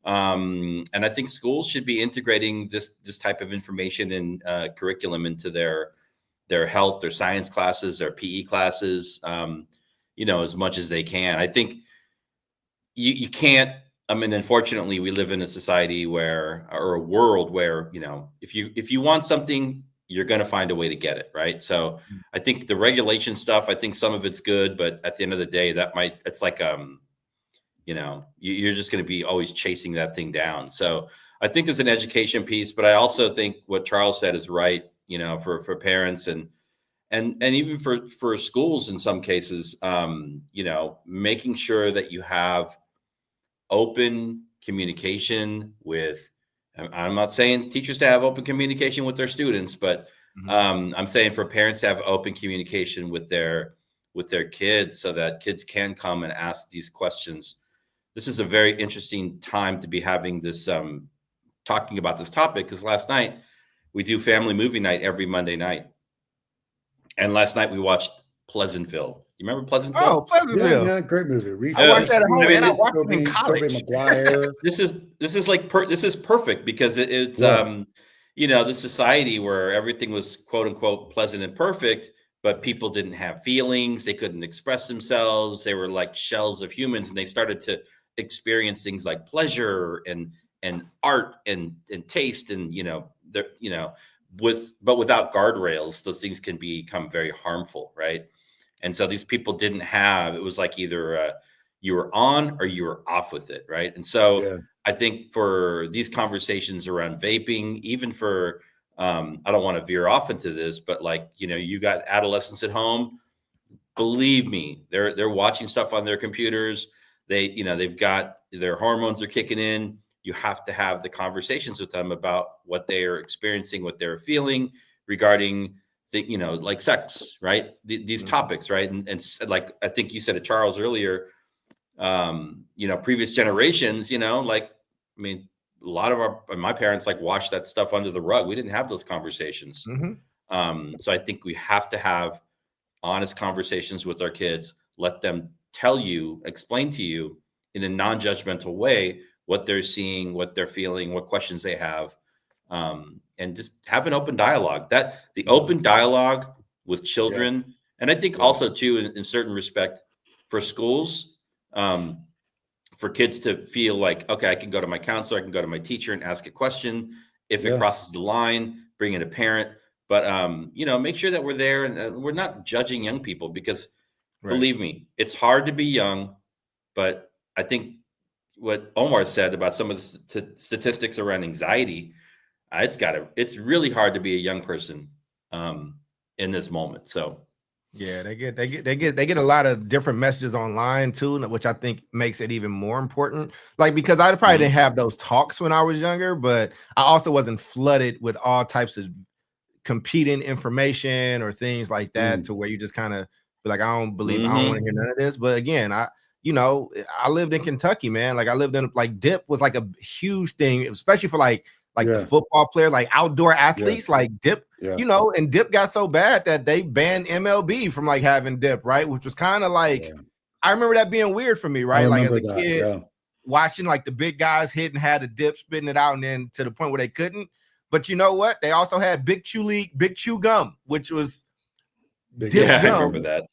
And I think schools should be integrating this type of information and curriculum into their health, their science classes, their PE classes, as much as they can. I think you can't. I mean, unfortunately, we live in a society or a world where, if you want something, you're going to find a way to get it, right? So I think the regulation stuff, I think some of it's good, but at the end of the day, it's like you're just going to be always chasing that thing down. So I think there's an education piece, but I also think what Charles said is right, for parents and even for schools in some cases, making sure that you have open communication with, I'm not saying teachers to have open communication with their students, but I'm saying for parents to have open communication with their kids, so that kids can come and ask these questions. This is a very interesting time to be having this, talking about this topic, because last night we do family movie night every Monday night. And last night we watched Pleasantville. You remember Pleasantville? Oh, Pleasantville. Yeah, great movie. I watched that at home, and I watched it in college. This is perfect, because it's the society where everything was quote unquote pleasant and perfect, but people didn't have feelings. They couldn't express themselves. They were like shells of humans, and they started to experience things like pleasure and art and taste, and without guardrails, those things can become very harmful, right? And so these people didn't have, it was like either you were on or you were off with it, right? And so I think for these conversations around vaping, even for I don't want to veer off into this, but, like, you got adolescents at home, believe me, they're watching stuff on their computers. They've got their hormones are kicking in. You have to have the conversations with them about what they are experiencing, what they're feeling regarding like sex, right? These topics, right? And like, I think you said to Charles earlier, previous generations, like, I mean, a lot of my parents, like, washed that stuff under the rug. We didn't have those conversations. So I think we have to have honest conversations with our kids, let them tell you, explain to you in a non-judgmental way what they're seeing, what they're feeling, what questions they have, and just have an open dialogue. That the open dialogue with children, and I think also too, in certain respect, for schools, for kids to feel like, okay, I can go to my counselor, I can go to my teacher and ask a question. If it crosses the line, bring in a parent. But make sure that we're there, and we're not judging young people, because believe me, it's hard to be young. But I think what Omar said about some of the statistics around anxiety, it's really hard to be a young person in this moment. So yeah, they get a lot of different messages online too, which I think makes it even more important. Like, because I probably didn't have those talks when I was younger, but I also wasn't flooded with all types of competing information or things like that to where you just kind of be like, I don't want to hear none of this. But again, I lived in Kentucky, man. Like, I lived in, like, dip was like a huge thing, especially for like the football players, like outdoor athletes, like dip, and dip got so bad that they banned MLB from like having dip, right? Which was kind of like, I remember that being weird for me, right? Like, as a kid, watching like the big guys hit and had the dip, spitting it out, and then to the point where they couldn't. But you know what? They also had Big Chew gum, which was dip gum. I remember that.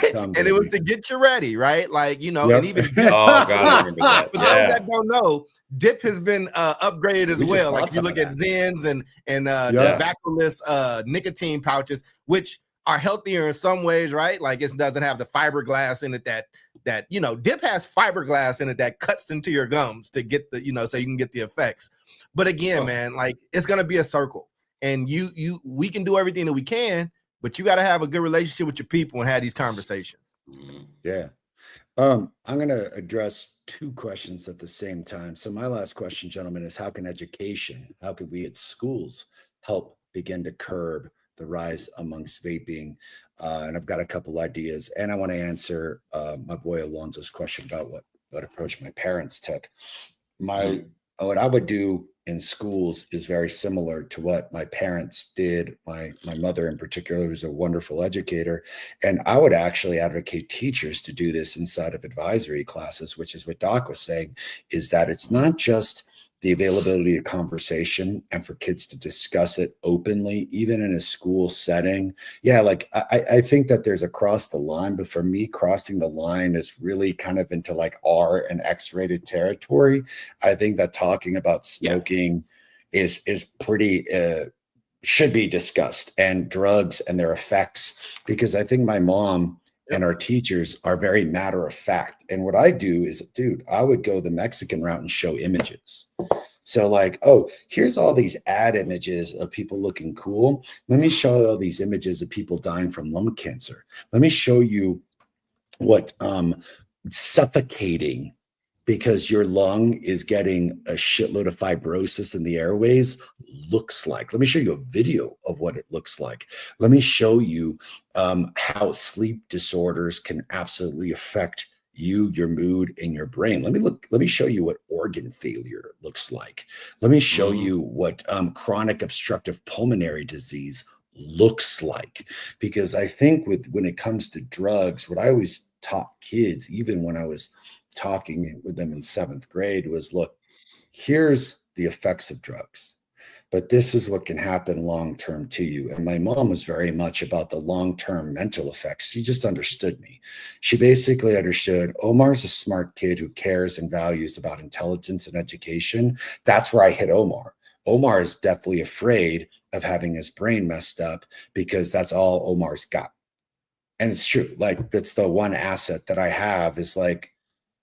And it was to get you ready, right? Like, and even oh God, I remember that. For those that don't know, dip has been upgraded as well. Like, if you look at Zins and tobacco-less nicotine pouches, which are healthier in some ways, right? Like, it doesn't have the fiberglass in it that dip has fiberglass in it that cuts into your gums to get the, so you can get the effects. But again, man, like, it's gonna be a circle, and we can do everything that we can, but you got to have a good relationship with your people and have these conversations. Yeah. I'm going to address two questions at the same time. So my last question, gentlemen, is how can we at schools help begin to curb the rise amongst vaping? And I've got a couple ideas, and I want to answer my boy Alonzo's question about what approach my parents took. What I would do in schools is very similar to what my parents did. My mother in particular was a wonderful educator, and I would actually advocate teachers to do this inside of advisory classes, which is what Doc was saying, is that it's not just the availability of conversation and for kids to discuss it openly, even in a school setting. Yeah, like I think that there's a cross the line, but for me, crossing the line is really kind of into like R and X-rated territory. I think that talking about smoking is pretty should be discussed, and drugs and their effects, because I think my mom and our teachers are very matter of fact. And what I do is, I would go the Mexican route and show images. So like, oh, here's all these ad images of people looking cool. Let me show you all these images of people dying from lung cancer. Let me show you what suffocating because your lung is getting a shitload of fibrosis in the airways looks like. Let me show you a video of what it looks like. Let me show you how sleep disorders can absolutely affect you, your mood, and your brain. Let me show you what organ failure looks like. Let me show you what chronic obstructive pulmonary disease looks like. Because I think when it comes to drugs, what I always taught kids, even when I was talking with them in 7th grade, was, look, here's the effects of drugs, but this is what can happen long-term to you. And my mom was very much about the long-term mental effects. She just understood me. She basically understood Omar's a smart kid who cares and values about intelligence and education. That's where I hit Omar. Omar is definitely afraid of having his brain messed up because that's all Omar's got. And it's true. Like, that's the one asset that I have, is like,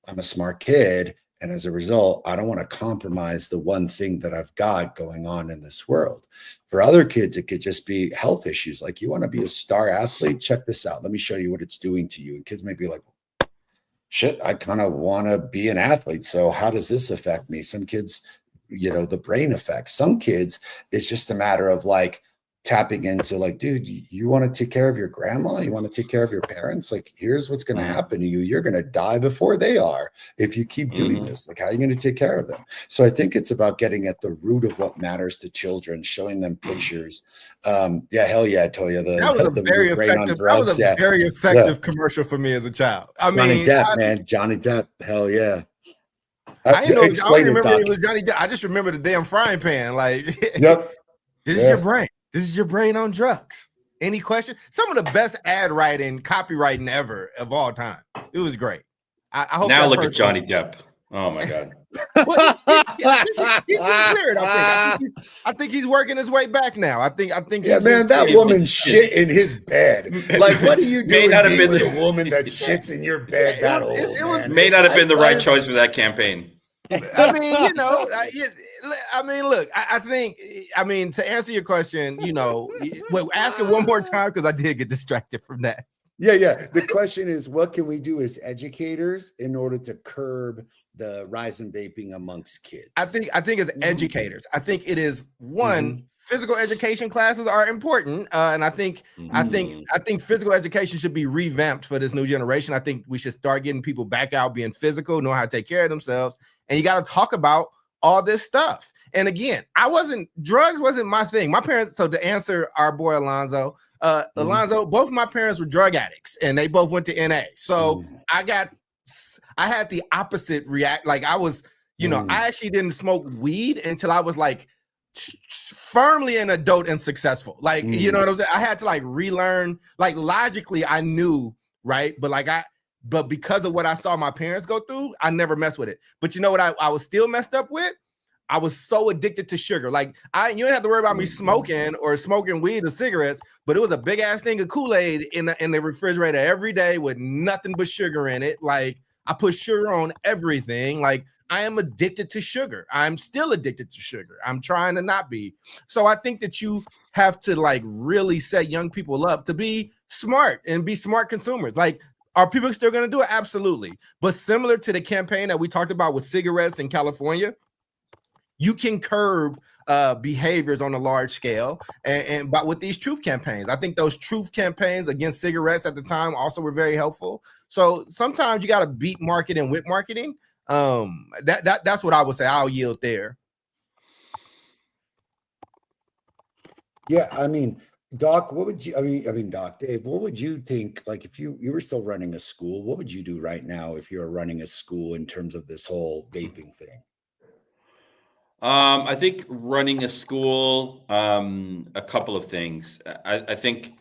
I'm a smart kid, and as a result, I don't want to compromise the one thing that I've got going on in this world. For other kids, it could just be health issues. Like, you want to be a star athlete? Check this out. Let me show you what it's doing to you. And kids may be like, shit, I kind of want to be an athlete. So how does this affect me? Some kids, the brain effects. Some kids, it's just a matter of like, tapping into like, dude, you want to take care of your grandma? You want to take care of your parents? Like, here's what's going to happen to you. You're going to die before they are if you keep doing this. Like, how are you going to take care of them? So I think it's about getting at the root of what matters to children, showing them pictures. Hell yeah, I told you that was a very effective commercial for me as a child. I mean, Johnny Depp, hell yeah. I don't remember it was Johnny Depp. I just remember the damn frying pan. Like, yep. This is your brain. This is your brain on drugs. Any question? Some of the best ad writing, copywriting ever of all time. It was great. I hope now look at Johnny Depp. Oh my God. He's cleared. I think he's working his way back now. I think. Yeah, man, that woman shit in his bed. Like, what are you doing? May not have been the woman that shits in your bed. That old. May not have been the right choice for that campaign. I mean, you know, I mean, look, I think, I mean, to answer your question, you know, well, ask it one more time because I did get distracted from that. Yeah. The question is, what can we do as educators in order to curb the rise in vaping amongst kids? I think as educators, I think it is one, physical education classes are important, and I think physical education should be revamped for this new generation. I think we should start getting people back out being physical, know how to take care of themselves, and you got to talk about all this stuff. And again, drugs wasn't my thing. My parents, so to answer our boy Alonzo, both of my parents were drug addicts and they both went to NA. So I had the opposite react. Like I was, you know, I actually didn't smoke weed until I was like firmly an adult and successful. Like, you know what I'm saying? I had to like relearn, like logically I knew, right? But because of what I saw my parents go through, I never messed with it. But you know what I was still messed up with? I was so addicted to sugar. Like you didn't have to worry about me smoking weed or cigarettes, but it was a big ass thing of Kool-Aid in the refrigerator every day with nothing but sugar in it. Like I put sugar on everything. Like I am addicted to sugar. I'm still addicted to sugar. I'm trying to not be. So I think that you have to like really set young people up to be smart and be smart consumers. Like, are people still going to do it? Absolutely. But similar to the campaign that we talked about with cigarettes in California, you can curb behaviors on a large scale, but with these truth campaigns, I think those truth campaigns against cigarettes at the time also were very helpful. So sometimes you got to beat marketing with marketing. That's what I would say. I'll yield there. Yeah, I mean, Doc, what would you? I mean, Doc, Dave, what would you think? Like, if you were still running a school, what would you do right now if you were running a school in terms of this whole vaping thing? I think running a school, a couple of things. I think,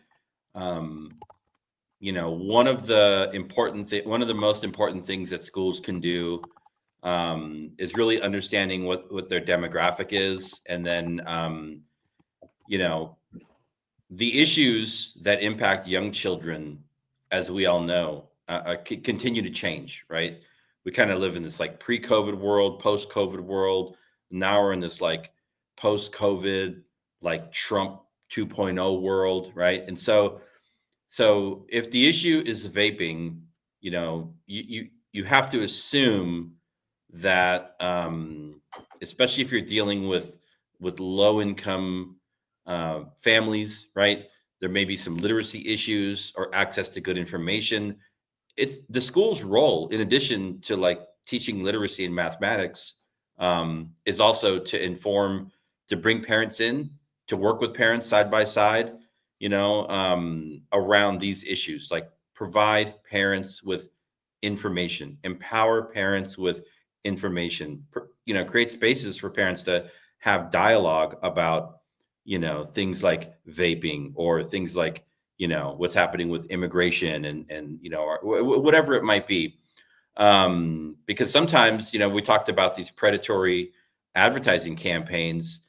you know, one of the most important things that schools can do is really understanding what their demographic is, and then, you know, the issues that impact young children, as we all know, continue to change. Right? We kind of live in this like pre-COVID world, post-COVID world. Now we're in this like post-COVID, like Trump 2.0 world, right? And so if the issue is vaping, you know, you have to assume that, especially if you're dealing with low income families, right? There may be some literacy issues or access to good information. It's the school's role, in addition to like teaching literacy and mathematics, is also to inform, to bring parents in, to work with parents side by side, you know, around these issues, like provide parents with information, empower parents with information, you know, create spaces for parents to have dialogue about, you know, things like vaping or things like, you know, what's happening with immigration and you know, or whatever it might be. Because sometimes, you know, we talked about these predatory advertising campaigns.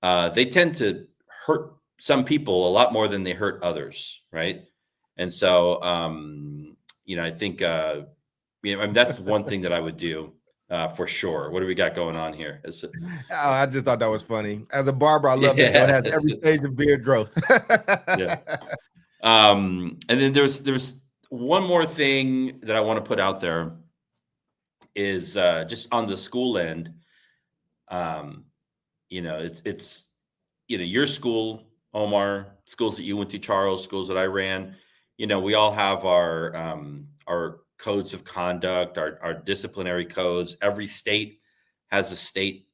They tend to hurt some people a lot more than they hurt others, right? And so, you know, I think, you know, I mean, that's one thing that I would do for sure. What do we got going on here? I just thought that was funny. As a barber, I love this show. It has every stage of beard growth. Yeah. And then there's one more thing that I want to put out there is just on the school end. You know, it's you know, your school, Omar, schools that you went to, Charles, schools that I ran. You know, we all have our codes of conduct, our disciplinary codes. Every state has a state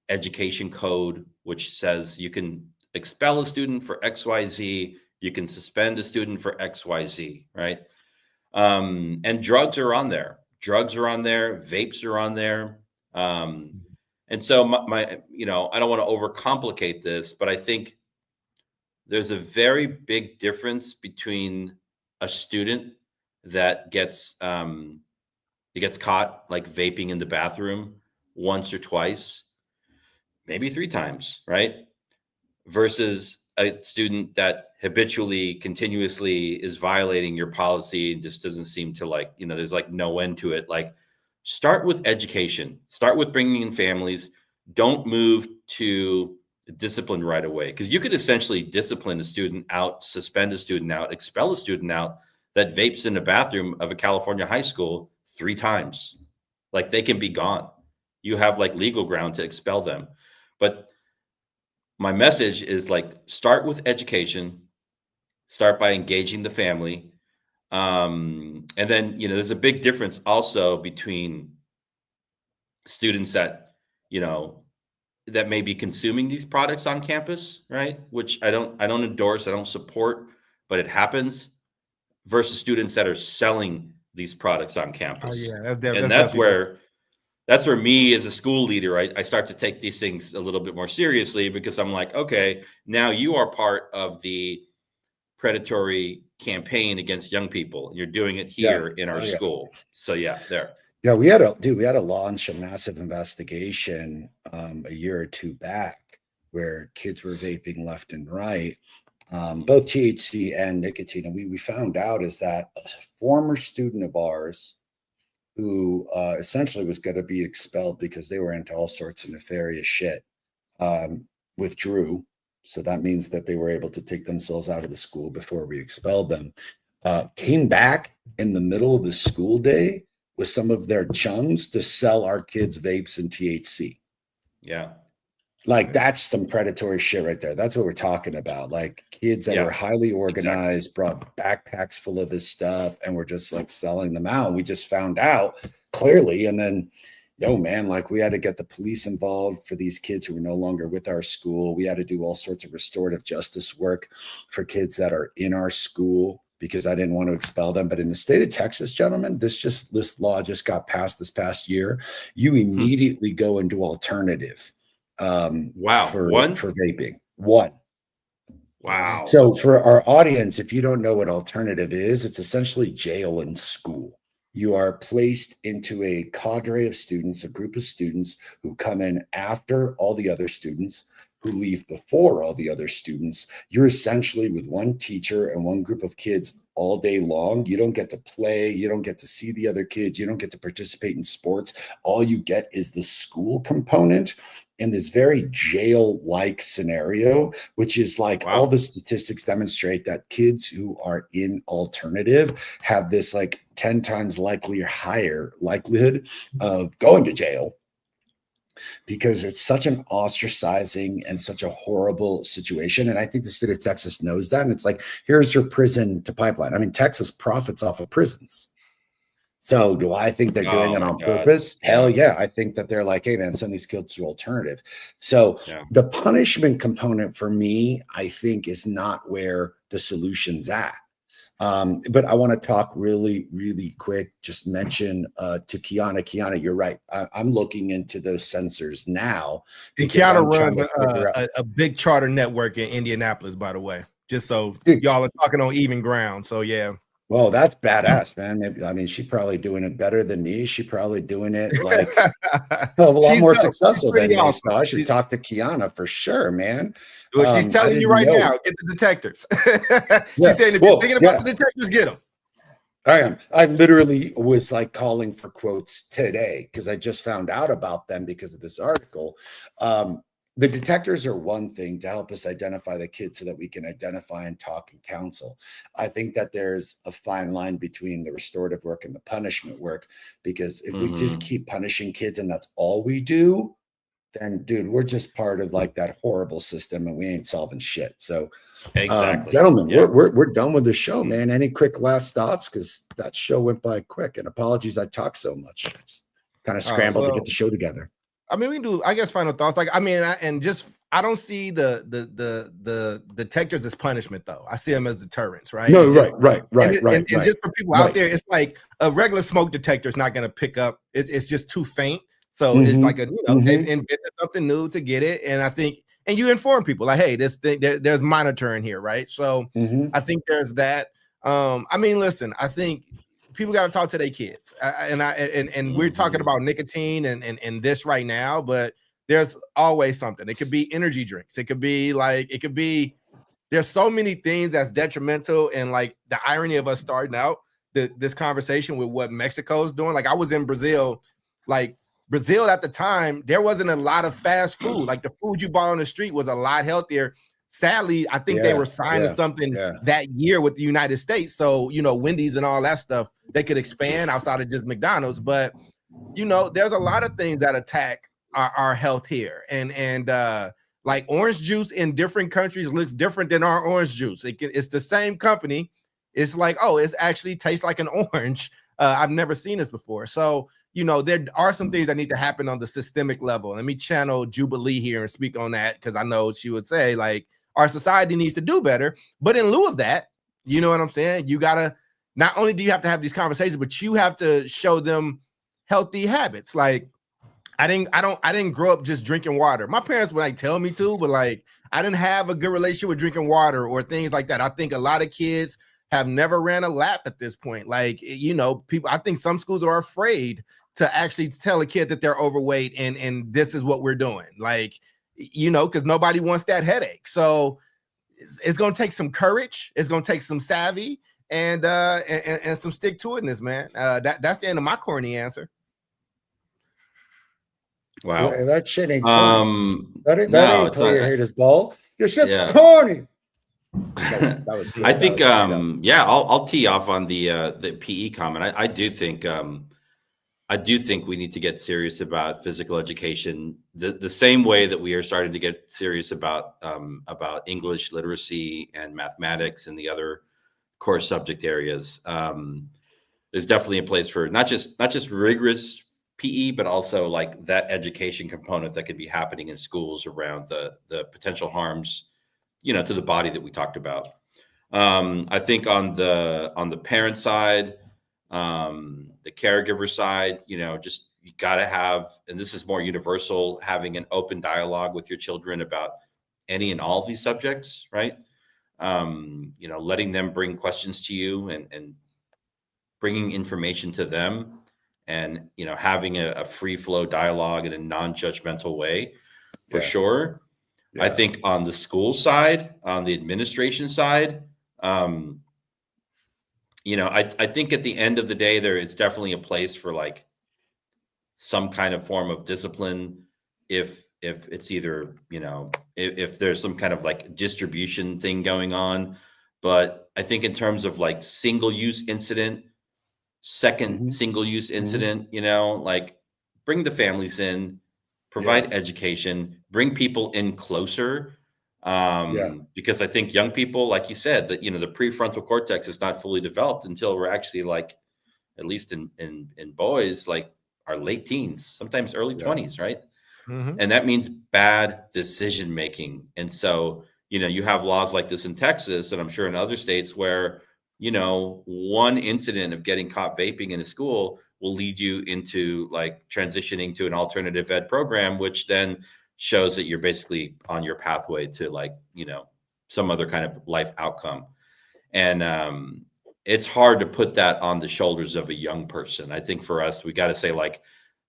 education code, which says you can expel a student for XYZ, you can suspend a student for XYZ, right? And drugs are on there. Drugs are on there. Vapes are on there. And so my, you know, I don't want to overcomplicate this, but I think there's a very big difference between a student that gets caught like vaping in the bathroom once or twice, maybe 3 times, right? Versus a student that habitually, continuously is violating your policy and just doesn't seem to, like, you know, there's like no end to it. Like start with education, start with bringing in families. Don't move to discipline right away, because you could essentially discipline a student out, suspend a student out, expel a student out that vapes in the bathroom of a California high school 3 times. Like, they can be gone. You have like legal ground to expel them. But my message is, like, start with education, start by engaging the family. And then, there's a big difference also between students that, that may be consuming these products on campus, right? Which I don't endorse, I don't support, but it happens, versus students that are selling these products on campus. Oh yeah, And that's where me as a school leader, I start to take these things a little bit more seriously, because I'm like, okay, now you are part of the predatory campaign against young people, and you're doing it here in our school. So there. Yeah, we had to launch a massive investigation a year or 2 back, where kids were vaping left and right, both THC and nicotine. And we found out is that a former student of ours, who essentially was going to be expelled because they were into all sorts of nefarious shit, withdrew. So that means that they were able to take themselves out of the school before we expelled them. Came back in the middle of the school day with some of their chums to sell our kids vapes and THC. Yeah. Like, that's some predatory shit right there. That's what we're talking about. Like, kids that were highly organized, brought backpacks full of this stuff, and we're just like selling them out. We just found out clearly. And then, man, like, we had to get the police involved for these kids who were no longer with our school. We had to do all sorts of restorative justice work for kids that are in our school, because I didn't want to expel them. But in the state of Texas, gentlemen, this law just got passed this past year. You immediately go into alternative. Wow. For vaping. Wow. So for our audience, if you don't know what alternative is, it's essentially jail in school. You are placed into a cadre of students, a group of students who come in after all the other students, who leave before all the other students. You're essentially with one teacher and one group of kids all day long. You don't get to play. You don't get to see the other kids. You don't get to participate in sports. All you get is the school component in this very jail-like scenario, which is like, all the statistics demonstrate that kids who are in alternative have this like 10 times higher likelihood of going to jail, because it's such an ostracizing and such a horrible situation. And I think the state of Texas knows that. And it's like, here's your prison to pipeline. I mean, Texas profits off of prisons. So do I think they're doing it on purpose? Hell yeah. I think that they're like, hey man, send these kids to alternative. So the punishment component for me, I think, is not where the solution's at. But I want to talk really, really quick. Just mention to Kiana. Kiana, you're right. I'm looking into those sensors now. And Kiana runs a big charter network in Indianapolis, by the way, just so y'all are talking on even ground. So yeah. Well, that's badass, man. Maybe, I mean, she's probably doing it better than me. She's probably doing it like a lot more successful than me. So I should talk to Kiana for sure, man. Well, she's telling you right now, get the detectors. She's saying, if you're thinking about the detectors, get them. I am. I literally was like calling for quotes today because I just found out about them because of this article. The detectors are one thing to help us identify the kids so that we can identify and talk and counsel. I think that there's a fine line between the restorative work and the punishment work, because if we just keep punishing kids and that's all we do, then dude, we're just part of like that horrible system and we ain't solving shit. So gentlemen, we're done with the show, man. Any quick last thoughts? Because that show went by quick, and apologies I talked so much. I just kind of scrambled to get the show together. I mean, we can do, I guess, final thoughts. Like, I mean, I don't see the detectors as punishment, though. I see them as deterrents, right? No, right. And just for people out there, it's like a regular smoke detector is not going to pick up. It's just too faint. So it's like invent something new to get it. And I think, and you inform people like, hey, there's monitoring here, right? So I think there's that. I mean, listen, I think people got to talk to their kids, and we're talking about nicotine and this right now, but there's always something. It could be energy drinks. It could be there's so many things that's detrimental. And like the irony of us starting out this conversation with what Mexico's doing. Like I was in Brazil like Brazil at the time, there wasn't a lot of fast food. Like the food you bought on the street was a lot healthier. Sadly, I think they were signing something that year with the United States. So, you know, Wendy's and all that stuff, they could expand outside of just McDonald's. But, you know, there's a lot of things that attack our health here. And like orange juice in different countries looks different than our orange juice. It's the same company. It's like, oh, it actually tastes like an orange. I've never seen this before. So, you know, there are some things that need to happen on the systemic level. Let me channel Jubilee here and speak on that, because I know she would say, like, our society needs to do better. But in lieu of that, you know what I'm saying? You gotta, not only do you have to have these conversations, but you have to show them healthy habits. Like, I didn't grow up just drinking water. My parents would like tell me to, but like I didn't have a good relationship with drinking water or things like that. I think a lot of kids have never ran a lap at this point. Like, you know, people, I think some schools are afraid to actually tell a kid that they're overweight and this is what we're doing. Like, you know, because nobody wants that headache. So it's going to take some courage. It's going to take some savvy and some stick to itness, man. That's the end of my corny answer. Wow. Yeah, that shit ain't corny. That ain't play your haters ball. Your shit's corny. That was good. I think I'll tee off on the PE comment. I do think we need to get serious about physical education the same way that we are starting to get serious about English literacy and mathematics and the other core subject areas. There's definitely a place for not just rigorous PE, but also like that education component that could be happening in schools around the potential harms, you know, to the body that we talked about. I think on the parent side, the caregiver side, you know, just you got to have, and this is more universal, having an open dialogue with your children about any and all of these subjects, right? You know, letting them bring questions to you and bringing information to them, and, you know, having a free flow dialogue in a non-judgmental way, for sure. Yeah. I think on the school side, on the administration side, you know, I think at the end of the day, there is definitely a place for like some kind of form of discipline. If it's either, you know, if there's some kind of like distribution thing going on, but I think in terms of like single-use incident, second single-use incident, you know, like bring the families in, provide education, bring people in closer. Because I think young people, like you said, that, you know, the prefrontal cortex is not fully developed until we're actually like, at least in boys, like our late teens, sometimes early 20s, right? And that means bad decision making. And so, you know, you have laws like this in Texas, and I'm sure in other states, where, you know, one incident of getting caught vaping in a school will lead you into like transitioning to an alternative ed program, which then shows that you're basically on your pathway to, like, you know, some other kind of life outcome. And it's hard to put that on the shoulders of a young person. I think for us, we got to say, like,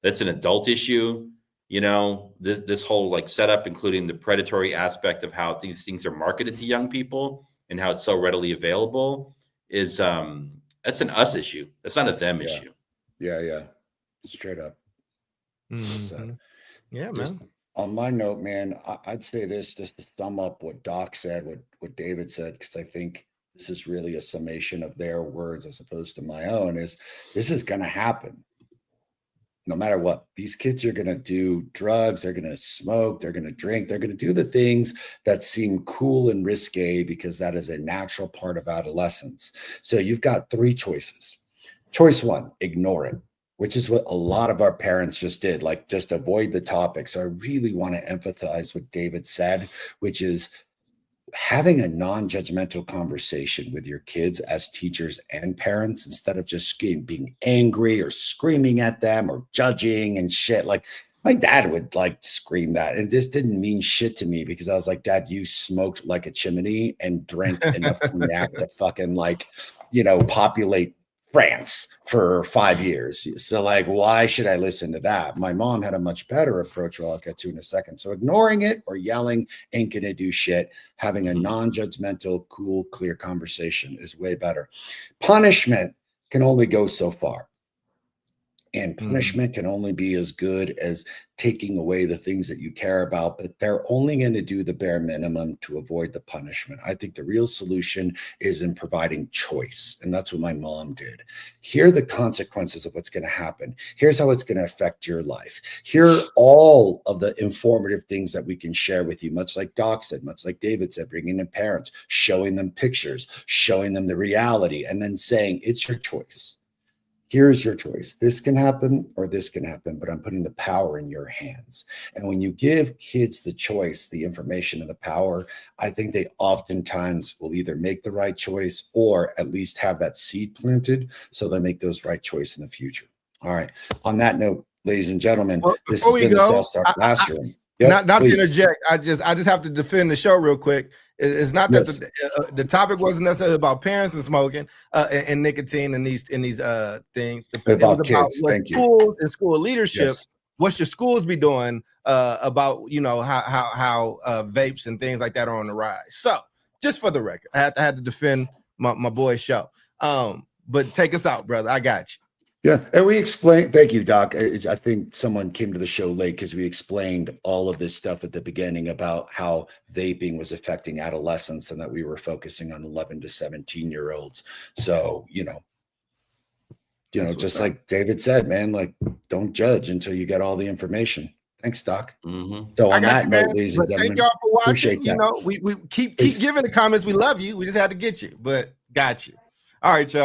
that's an adult issue. You know, this whole like setup, including the predatory aspect of how these things are marketed to young people and how it's so readily available, is that's an us issue. That's not a them issue. Yeah. Straight up. So, yeah, man. On my note, man, I'd say this just to sum up what Doc said, what David said, because I think this is really a summation of their words as opposed to my own, is this is going to happen. No matter what, these kids are going to do drugs, they're going to smoke, they're going to drink, they're going to do the things that seem cool and risque because that is a natural part of adolescence. So you've got three choices. Choice one, ignore it, which is what a lot of our parents just did, like just avoid the topic. So I really want to empathize what David said, which is having a non-judgmental conversation with your kids as teachers and parents, instead of just being angry or screaming at them or judging and shit. Like my dad would like scream that, and this didn't mean shit to me because I was like, Dad, you smoked like a chimney and drank enough cognac to fucking, like, you know, populate France for 5 years. So like, why should I listen to that? My mom had a much better approach, I'll get to in a second. So ignoring it or yelling ain't gonna do shit. Having a non-judgmental, cool, clear conversation is way better. Punishment can only go so far. And punishment can only be as good as taking away the things that you care about, but they're only going to do the bare minimum to avoid the punishment. I think the real solution is in providing choice. And that's what my mom did. Here are the consequences of what's going to happen. Here's how it's going to affect your life. Here are all of the informative things that we can share with you, much like Doc said, much like David said, bringing in parents, showing them pictures, showing them the reality, and then saying, it's your choice. Here's your choice. This can happen or this can happen, but I'm putting the power in your hands. And when you give kids the choice, the information, and the power, I think they oftentimes will either make the right choice or at least have that seed planted so they make those right choice in the future. All right. On that note, ladies and gentlemen, Well, this has been the South Star Classroom. Yep, not to please. interject, I just have to defend the show real quick. It's not that the topic wasn't necessarily about parents and smoking and nicotine and these things. It was about kids. what Thank you. schools and school leadership. Yes. What should schools be doing about how vapes and things like that are on the rise? So just for the record, I had to defend my boy's show. But take us out, brother. I got you. Yeah, and we explained, thank you, Doc. I think someone came to the show late because we explained all of this stuff at the beginning about how vaping was affecting adolescents and that we were focusing on 11 to 17-year-olds. So, just like David said, man, like, don't judge until you get all the information. Thanks, Doc. Mm-hmm. So on that note, ladies and gentlemen, thank y'all for watching. that. We keep giving the comments. We love you. We just had to get you, but got you. All right, y'all.